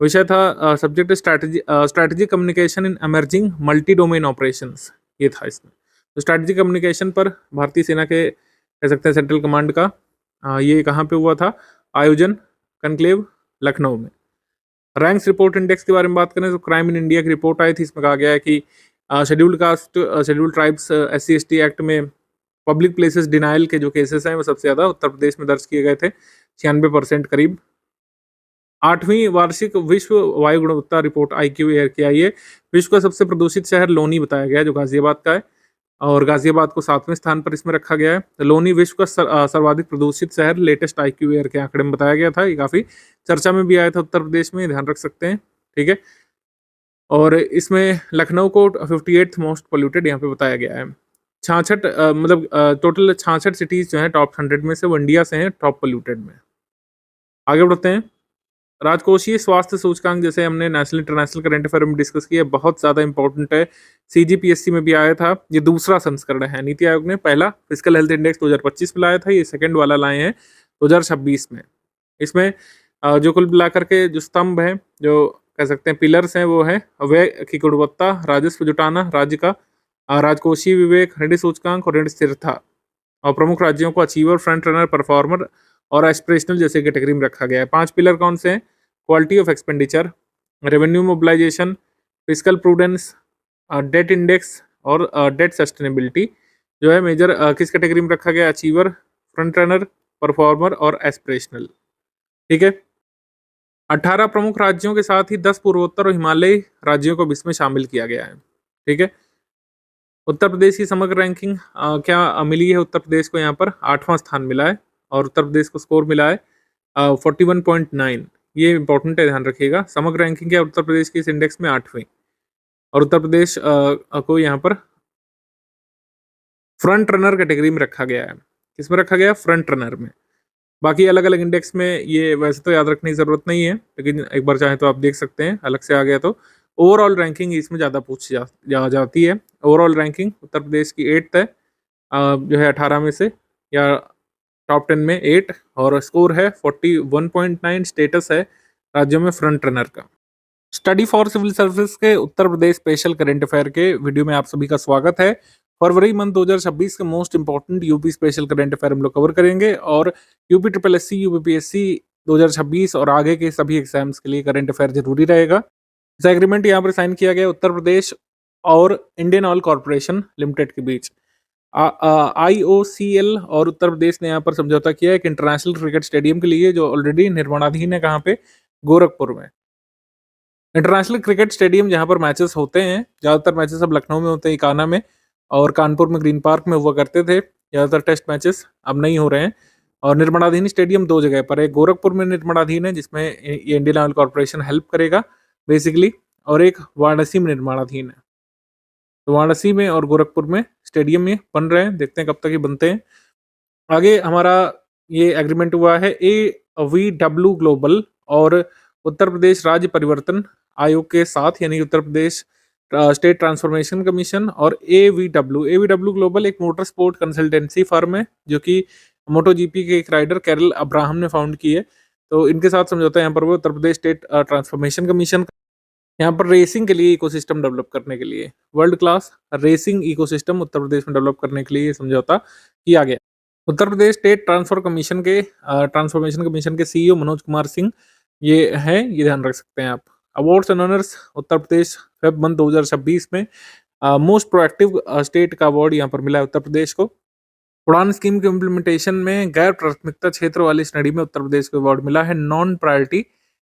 विषय था subject strategy communication in emerging multi domain operations, ये था इसमें। तो स्ट्रैटेजी कम्युनिकेशन पर भारतीय सेना के कह सकते हैं सेंट्रल कमांड का ये कहाँ पे हुआ था आयोजन? कनक्लेव लखनऊ में। रैंक्स रिपोर्ट इंडेक्स के बारे में बात करें तो क्राइम इन इंडिया की रिपोर्ट आई थी, इसमें कहा गया है कि scheduled caste scheduled tribes SC/ST act में पब्लिक प्लेसेस डिनाइल के जो केसेस हैं वो सबसे ज़्यादा उत्तर प्रदेश में दर्ज किए गए थे, 96% करीब। 8वीं वार्षिक विश्व वायु गुणवत्ता रिपोर्ट IQ एयर की आई है। विश्व का सबसे प्रदूषित शहर लोनी बताया गया है, जो गाजियाबाद का है, और गाजियाबाद को 7वें स्थान पर इसमें रखा गया है। तो लोनी विश्व का सर्वाधिक प्रदूषित शहर लेटेस्ट IQ एयर के आंकड़े में बताया गया था। ये काफ़ी चर्चा में भी आया था उत्तर प्रदेश में, ध्यान रख सकते हैं, ठीक है। और इसमें लखनऊ को 58th मोस्ट पोल्यूटेड यहाँ पे बताया गया है। 66 मतलब टोटल 66 सिटीज़ जो हैं टॉप 100 में से वो इंडिया से हैं टॉप पोल्यूटेड में। आगे बढ़ते हैं। राजकोषीय स्वास्थ्य सूचकांक, जैसे हमने नेशनल इंटरनेशनल करंट अफेयर में डिस्कस किया, बहुत ज़्यादा इंपॉर्टेंट है। CGPSC में भी आया था, ये दूसरा संस्करण है। नीति आयोग ने पहला फिजिकल हेल्थ इंडेक्स 2025 में लाया था, ये सेकंड वाला लाए हैं 2026 में। इसमें जो कुल मिलाकर के जो स्तंभ हैं, जो कह सकते हैं पिलर्स हैं, वो है व्यय की गुणवत्ता, राजस्व जुटाना, राज्य का राजकोषीय विवेक, ऋण सूचकांक और ऋण स्थिरता, और प्रमुख राज्यों को अचीवर, फ्रंट रनर, परफॉर्मर और एस्पिरेशनल जैसे कैटेगरी में रखा गया है। 5 पिलर कौन से हैं? Quality of expenditure, revenue mobilisation, fiscal prudence, debt index और डेट सस्टेनेबिलिटी जो है मेजर किस कैटेगरी में रखा गया? अचीवर, फ्रंट रनर, परफॉर्मर और एस्पिरेशनल, ठीक है। 18 प्रमुख राज्यों के साथ ही 10 पूर्वोत्तर और हिमालयी राज्यों को भी इसमें शामिल किया गया है, ठीक है। उत्तर प्रदेश की समग्र रैंकिंग क्या मिली है? उत्तर प्रदेश को यहाँ पर 8वां स्थान मिला है, और उत्तर प्रदेश को स्कोर मिला है 41.9। ये इंपॉर्टेंट है, ध्यान रखिएगा। समग्र रैंकिंग क्या उत्तर प्रदेश की इस इंडेक्स में 8वीं, और उत्तर प्रदेश को यहाँ पर फ्रंट रनर कैटेगरी में रखा गया है। किसमें रखा गया? फ्रंट रनर में। बाकी अलग अलग इंडेक्स में ये वैसे तो याद रखने की ज़रूरत नहीं है, लेकिन एक बार चाहे तो आप देख सकते हैं, अलग से आ गया तो। ओवरऑल रैंकिंग इसमें ज़्यादा पूछी जाती है। ओवरऑल रैंकिंग उत्तर प्रदेश की 8th है, जो है 18 में से, या टॉप 10 में 8, और स्कोर है 41.9। स्टेटस है राज्यों में फ्रंट रनर का। स्टडी फॉर सिविल सर्विस के उत्तर प्रदेश स्पेशल करंट अफेयर के वीडियो में आप सभी का स्वागत है। फरवरी मंथ 2026 के most important UP special current affair हम लोग कवर करेंगे, और यूपी SSC, UPPSC 2026 और आगे के सभी एग्जाम्स के लिए करंट अफेयर जरूरी रहेगा। इस एग्रीमेंट यहाँ पर साइन किया गया उत्तर प्रदेश और इंडियन ऑयल कॉर्पोरेशन लिमिटेड के बीच। IOCL और उत्तर प्रदेश ने यहाँ पर समझौता किया है एक इंटरनेशनल क्रिकेट स्टेडियम के लिए, जो ऑलरेडी निर्माणाधीन है। कहाँ पे? गोरखपुर में। इंटरनेशनल क्रिकेट स्टेडियम जहाँ पर मैचेस होते हैं, ज़्यादातर मैचेस अब लखनऊ में होते हैं, इकाना में, और कानपुर में ग्रीन पार्क में हुआ करते थे ज़्यादातर टेस्ट मैचेस, अब नहीं हो रहे हैं। और निर्माणाधीन स्टेडियम 2 जगह पर है, गोरखपुर में निर्माणाधीन है जिसमें ये इंडियन ऑयल कॉर्पोरेशन हेल्प करेगा बेसिकली, और एक वाराणसी में निर्माणाधीन है। तो वाराणसी में और गोरखपुर में स्टेडियम में बन रहे हैं, देखते हैं कब तक ये बनते हैं। आगे हमारा ये एग्रीमेंट हुआ है AVW ग्लोबल और उत्तर प्रदेश राज्य परिवर्तन आयोग के साथ, यानी Uttar Pradesh state transformation commission और AVW ग्लोबल एक मोटर स्पोर्ट कंसल्टेंसी फर्म है, जो कि मोटो GP के एक राइडर कैरल अब्राहम ने फाउंड की है। तो इनके साथ समझौता यहाँ पर वो Uttar Pradesh state transformation commission यहाँ पर रेसिंग के लिए इकोसिस्टम डेवलप करने के लिए, वर्ल्ड क्लास रेसिंग इकोसिस्टम उत्तर प्रदेश में डेवलप करने के लिए समझौता किया गया। Uttar Pradesh state transformation commission के CEO मनोज कुमार सिंह ये हैं, ये ध्यान रख सकते हैं आप। Awards and honours Uttar Pradesh Feb month 2026 में मोस्ट प्रोएक्टिव स्टेट का अवार्ड यहाँ पर मिला है उत्तर प्रदेश को। उड़ान स्कीम के इम्प्लीमेंटेशन में गैर प्राथमिकता क्षेत्र वाली श्रेणी में उत्तर प्रदेश को अवार्ड मिला है। नॉन प्रायोरिटी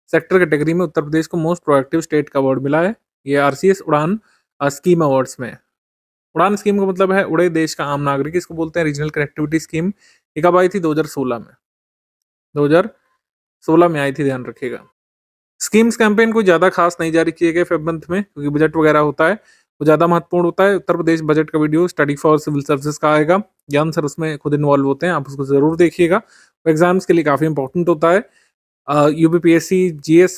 सेक्टर कैटेगरी में उत्तर प्रदेश को मोस्ट प्रोएक्टिव स्टेट का अवार्ड मिला है। ये RCS उड़ान स्कीम अवार्ड्स में। उड़ान स्कीम का मतलब है उड़े देश का आम नागरिक, इसको बोलते हैं रीजनल कनेक्टिविटी स्कीम। ये कब आई थी? 2016 में, 2016 में आई थी, ध्यान रखिएगा। स्कीम्स कैंपेन कोई ज़्यादा खास नहीं जारी किए गए फेब मंथ में, क्योंकि बजट वगैरह होता है वो ज़्यादा महत्वपूर्ण होता है। उत्तर प्रदेश बजट का video study for civil services का आएगा, ज्ञान सर उसमें खुद इन्वॉल्व होते हैं, आप उसको ज़रूर देखिएगा। एग्जाम्स के लिए काफ़ी इंपॉर्टेंट होता है। UPPSC GS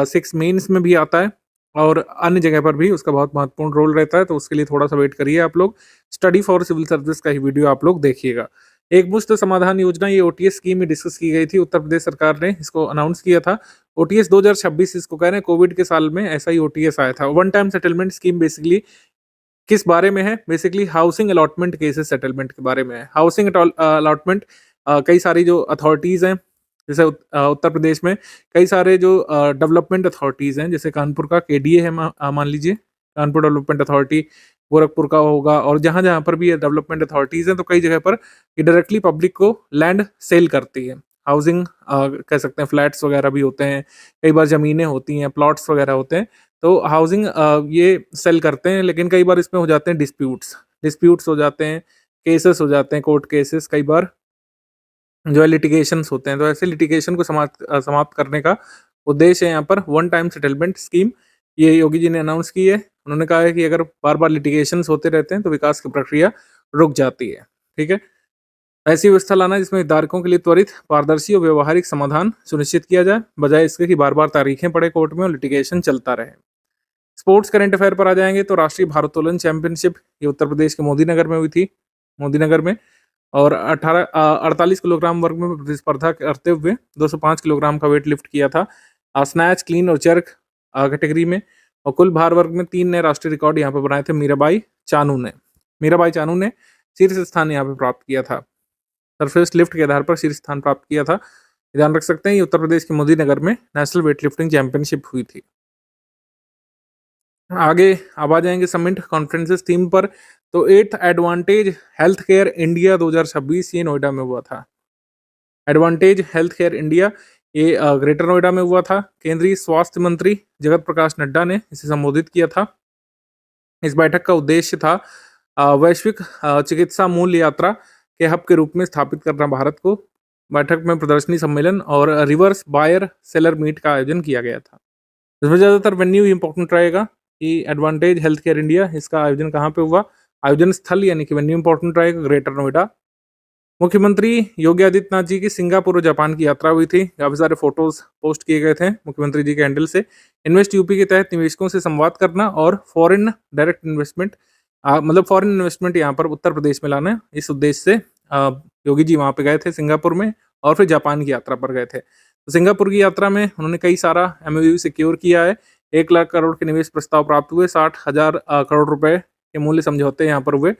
6 मेंस में भी आता है, और अन्य जगह पर भी उसका बहुत महत्वपूर्ण रोल रहता है, तो उसके लिए थोड़ा सा वेट करिए आप लोग। स्टडी फॉर सिविल सर्विस का ही वीडियो आप लोग देखिएगा। एकमुश्त समाधान योजना, ये ओटीएस स्कीम में डिस्कस की गई थी, उत्तर प्रदेश सरकार ने इसको अनाउंस किया था। ओटीएस 2026 इसको कह रहे हैं, कोविड के साल में ऐसा ही ओटीएस आया था। One time settlement scheme basically किस बारे में है? Basically housing allotment cases settlement के बारे में है। हाउसिंग अलॉटमेंट कई सारी जो अथॉरिटीज़ हैं, जैसे उत्तर प्रदेश में कई सारे जो डेवलपमेंट अथॉरिटीज़ हैं, जैसे कानपुर का केडीए है, मान लीजिए कानपुर डेवलपमेंट अथॉरिटी, गोरखपुर का होगा, और जहाँ-जहाँ पर भी ये डेवलपमेंट अथॉरिटीज़ हैं, तो कई जगह पर ये डायरेक्टली पब्लिक को लैंड सेल करती है। हाउसिंग कह सकते हैं, फ्लैट्स वगैरह भी होते हैं, कई बार ज़मीनें होती हैं, प्लॉट्स वगैरह होते हैं। तो हाउसिंग ये सेल करते हैं, लेकिन कई बार इसमें हो जाते हैं डिस्प्यूट्स, डिस्प्यूट्स हो जाते हैं, केसेस हो जाते हैं, कोर्ट केसेस कई बार जो है लिटिगेशंस होते हैं। तो ऐसे लिटिगेशन को समाप्त करने का उद्देश्य है यहाँ पर वन टाइम सेटलमेंट स्कीम, ये योगी जी ने अनाउंस की है। उन्होंने कहा है कि अगर बार-बार लिटिगेशंस होते रहते हैं तो विकास की प्रक्रिया रुक जाती है, ठीक है? ऐसी व्यवस्था लाना जिसमें हितधारकों के लिए त्वरित, पारदर्शी और व्यवहारिक समाधान सुनिश्चित किया जाए, बजाय इसके कि बार-बार तारीखें पड़े कोर्ट में और लिटिगेशन चलता रहे। स्पोर्ट्स करंट अफेयर पर आ जाएँगे तो राष्ट्रीय भारोत्तोलन चैंपियनशिप ये उत्तर प्रदेश के मोदीनगर में हुई थी, मोदीनगर में, और 48 किलोग्राम वर्ग में प्रतिस्पर्धा करते हुए 205 किलोग्राम का वेट लिफ्ट किया था। स्नैच, क्लीन और जर्क कैटेगरी में, और कुल भार वर्ग में 3 नए राष्ट्रीय रिकॉर्ड यहाँ पे बनाए थे मीराबाई चानू ने। मीराबाई चानू ने शीर्ष स्थान यहाँ पे प्राप्त किया था। सरफेस लिफ्ट के आधार पर शीर्ष स्थान प्राप्त किया था। ध्यान रख सकते हैं, ये उत्तर प्रदेश के मोदीनगर में नेशनल वेट लिफ्टिंग चैंपियनशिप हुई थी। आगे अब आ जाएँगे समिट कॉन्फ्रेंसेस थीम पर। तो 8th advantage health care India 2026 ये नोएडा में हुआ था। एडवांटेज हेल्थ केयर इंडिया ये ग्रेटर नोएडा में हुआ था। केंद्रीय स्वास्थ्य मंत्री जगत प्रकाश नड्डा ने इसे संबोधित किया था। इस बैठक का उद्देश्य था वैश्विक चिकित्सा मूल्य यात्रा के हब के रूप में स्थापित करना भारत को। बैठक में प्रदर्शनी सम्मेलन और रिवर्स बायर सेलर मीट का आयोजन किया गया था। इसमें ज़्यादातर वेन्यू इंपॉर्टेंट रहेगा कि एडवांटेज हेल्थ केयर इंडिया, इसका आयोजन कहाँ पे हुआ? आयोजन स्थल यानी कि वेन्यू इंपॉर्टेंट रहेगा ग्रेटर नोएडा। मुख्यमंत्री योगी आदित्यनाथ जी की सिंगापुर और जापान की यात्रा हुई थी। काफ़ी सारे फोटोज पोस्ट किए गए थे मुख्यमंत्री जी के हैंडल से। इन्वेस्ट यूपी के तहत निवेशकों से संवाद करना और फॉरेन डायरेक्ट इन्वेस्टमेंट, मतलब फॉरेन इन्वेस्टमेंट यहाँ पर उत्तर प्रदेश में लाना, इस उद्देश्य से योगी जी वहाँ पे गए थे सिंगापुर में, और फिर जापान की यात्रा पर गए थे। तो सिंगापुर की यात्रा में उन्होंने कई सारा एमओयू सिक्योर किया है। 1 लाख करोड़ के निवेश प्रस्ताव प्राप्त हुए, 60,000 करोड़ रुपए के मूल्य समझौते यहाँ पर हुए,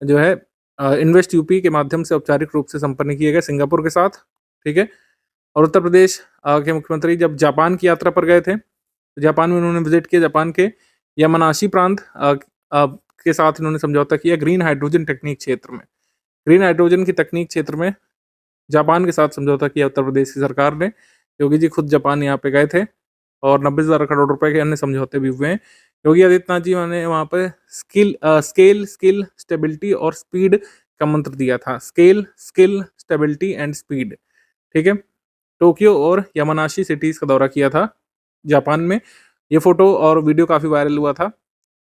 जो है इन्वेस्ट यूपी के माध्यम से औपचारिक रूप से संपन्न किए गए सिंगापुर के साथ, ठीक है। और उत्तर प्रदेश के मुख्यमंत्री जब जापान की यात्रा पर गए थे, तो जापान में उन्होंने विजिट किया, जापान के यामानाशी प्रांत के साथ इन्होंने समझौता किया ग्रीन हाइड्रोजन टेक्निक क्षेत्र में। ग्रीन हाइड्रोजन की तकनीक क्षेत्र में जापान के साथ समझौता किया उत्तर प्रदेश की सरकार ने। योगी जी खुद जापान यहाँ पे गए थे, और 90,000 करोड़ रुपए के अन्य समझौते भी हुए हैं। योगी आदित्यनाथ जी ने वहाँ पे स्किल, स्टेबिलिटी और स्पीड का मंत्र दिया था। स्किल, स्टेबिलिटी एंड स्पीड, ठीक है। टोक्यो और यामानाशी सिटीज़ का दौरा किया था जापान में। ये फोटो और वीडियो काफ़ी वायरल हुआ था,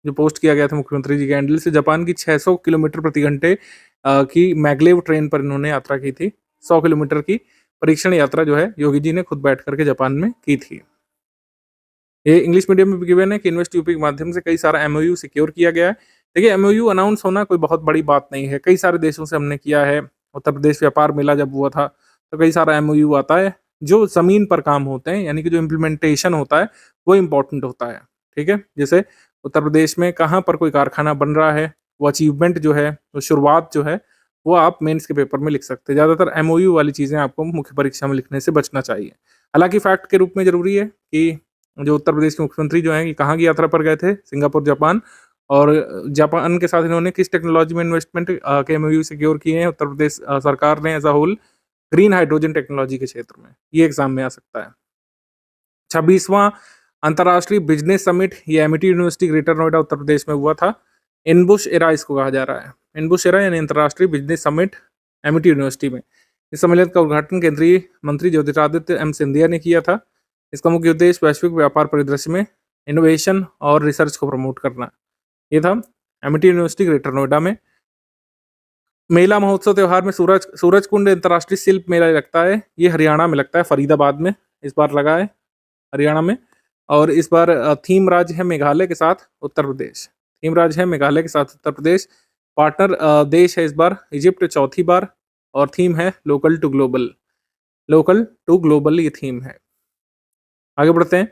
जो पोस्ट किया गया था मुख्यमंत्री जी के हैंडल से। जापान की 600 किलोमीटर प्रति घंटे की मैगलेव ट्रेन पर इन्होंने यात्रा की थी। 100 किलोमीटर की परीक्षण यात्रा जो है योगी जी ने खुद बैठ करके जापान में की थी। ये इंग्लिश मीडियम में भी गिवन है कि इन्वेस्ट यूपी के माध्यम से कई सारा एमओयू सिक्योर किया गया है। देखिए, एमओयू अनाउंस होना कोई बहुत बड़ी बात नहीं है, कई सारे देशों से हमने किया है। उत्तर प्रदेश व्यापार मेला जब हुआ था, तो कई सारा एमओयू आता है। जो ज़मीन पर काम होते हैं, यानी कि जो इम्प्लीमेंटेशन होता है, वो इम्पोर्टेंट होता है, ठीक है। जैसे उत्तर प्रदेश में कहाँ पर कोई कारखाना बन रहा है, वो अचीवमेंट जो है, वो शुरुआत जो है, वो आप मेंस के पेपर में लिख सकते हैं। ज़्यादातर एमओयू वाली चीज़ें आपको मुख्य परीक्षा में लिखने से बचना चाहिए। हालाँकि फैक्ट के रूप में ज़रूरी है कि जो उत्तर प्रदेश के मुख्यमंत्री जो हैं, ये कहाँ की यात्रा पर गए थे? Singapore, Japan. और जापान के साथ इन्होंने किस टेक्नोलॉजी में इन्वेस्टमेंट के एमओयू सिक्योर किए हैं उत्तर प्रदेश सरकार ने as a whole? Green hydrogen technology के क्षेत्र में। ये एग्जाम में आ सकता है। 26वां अंतर्राष्ट्रीय बिजनेस समिट, ये एमिटी यूनिवर्सिटी ग्रेटर नोएडा उत्तर प्रदेश में हुआ था। इनबुश एरा इसको कहा जा रहा है। इनबुश एरा यानी अंतर्राष्ट्रीय बिजनेस समिट एमिटी यूनिवर्सिटी में। इस सम्मेलन का उद्घाटन केंद्रीय मंत्री ज्योतिरादित्य एम सिंधिया ने किया था। इसका मुख्य उद्देश्य वैश्विक व्यापार परिदृश्य में इनोवेशन और रिसर्च को प्रमोट करना। ये था एमिटी यूनिवर्सिटी ग्रेटर नोएडा में। मेला महोत्सव त्यौहार में सूरज कुंड अंतर्राष्ट्रीय शिल्प मेला लगता है। ये हरियाणा में लगता है, फरीदाबाद में इस बार लगा है, हरियाणा में। और इस बार थीम राज्य है मेघालय के साथ उत्तर प्रदेश। थीम राज्य है मेघालय के साथ उत्तर प्रदेश। पार्टनर देश है इस बार इजिप्ट, चौथी बार। और थीम है local to global. Local to global ये थीम है। आगे बढ़ते हैं।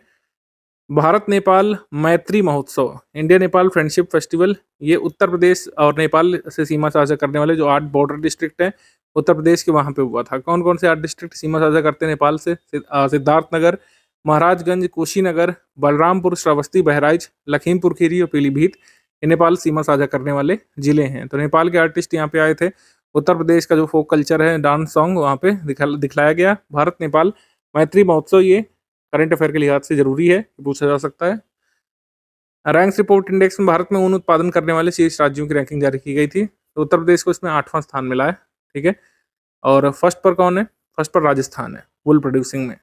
भारत नेपाल मैत्री महोत्सव, इंडिया नेपाल फ्रेंडशिप फेस्टिवल, ये उत्तर प्रदेश और नेपाल से सीमा साझा करने वाले जो 8 बॉर्डर डिस्ट्रिक्ट हैं उत्तर प्रदेश के, वहाँ पे हुआ था। कौन कौन से 8 डिस्ट्रिक्ट सीमा साझा करते हैं नेपाल से? सिद्धार्थनगर, महाराजगंज, कुशीनगर, बलरामपुर, श्रावस्ती, बहराइच, लखीमपुर खीरी और पीलीभीत, ये नेपाल सीमा साझा करने वाले जिले हैं। तो नेपाल के आर्टिस्ट यहाँ पे आए थे। उत्तर प्रदेश का जो फोक कल्चर है, डांस सॉन्ग वहाँ पे दिखलाया गया। भारत नेपाल मैत्री महोत्सव ये करंट अफेयर के लिहाज से जरूरी है, पूछा जा सकता है। रैंक्स रिपोर्ट इंडेक्स में भारत में ऊन उत्पादन करने वाले शीर्ष राज्यों की रैंकिंग जारी की गई थी। तो उत्तर प्रदेश को इसमें 8वां स्थान मिला है। ठीक है, और फर्स्ट पर कौन है? फर्स्ट पर राजस्थान है वुल प्रोड्यूसिंग में।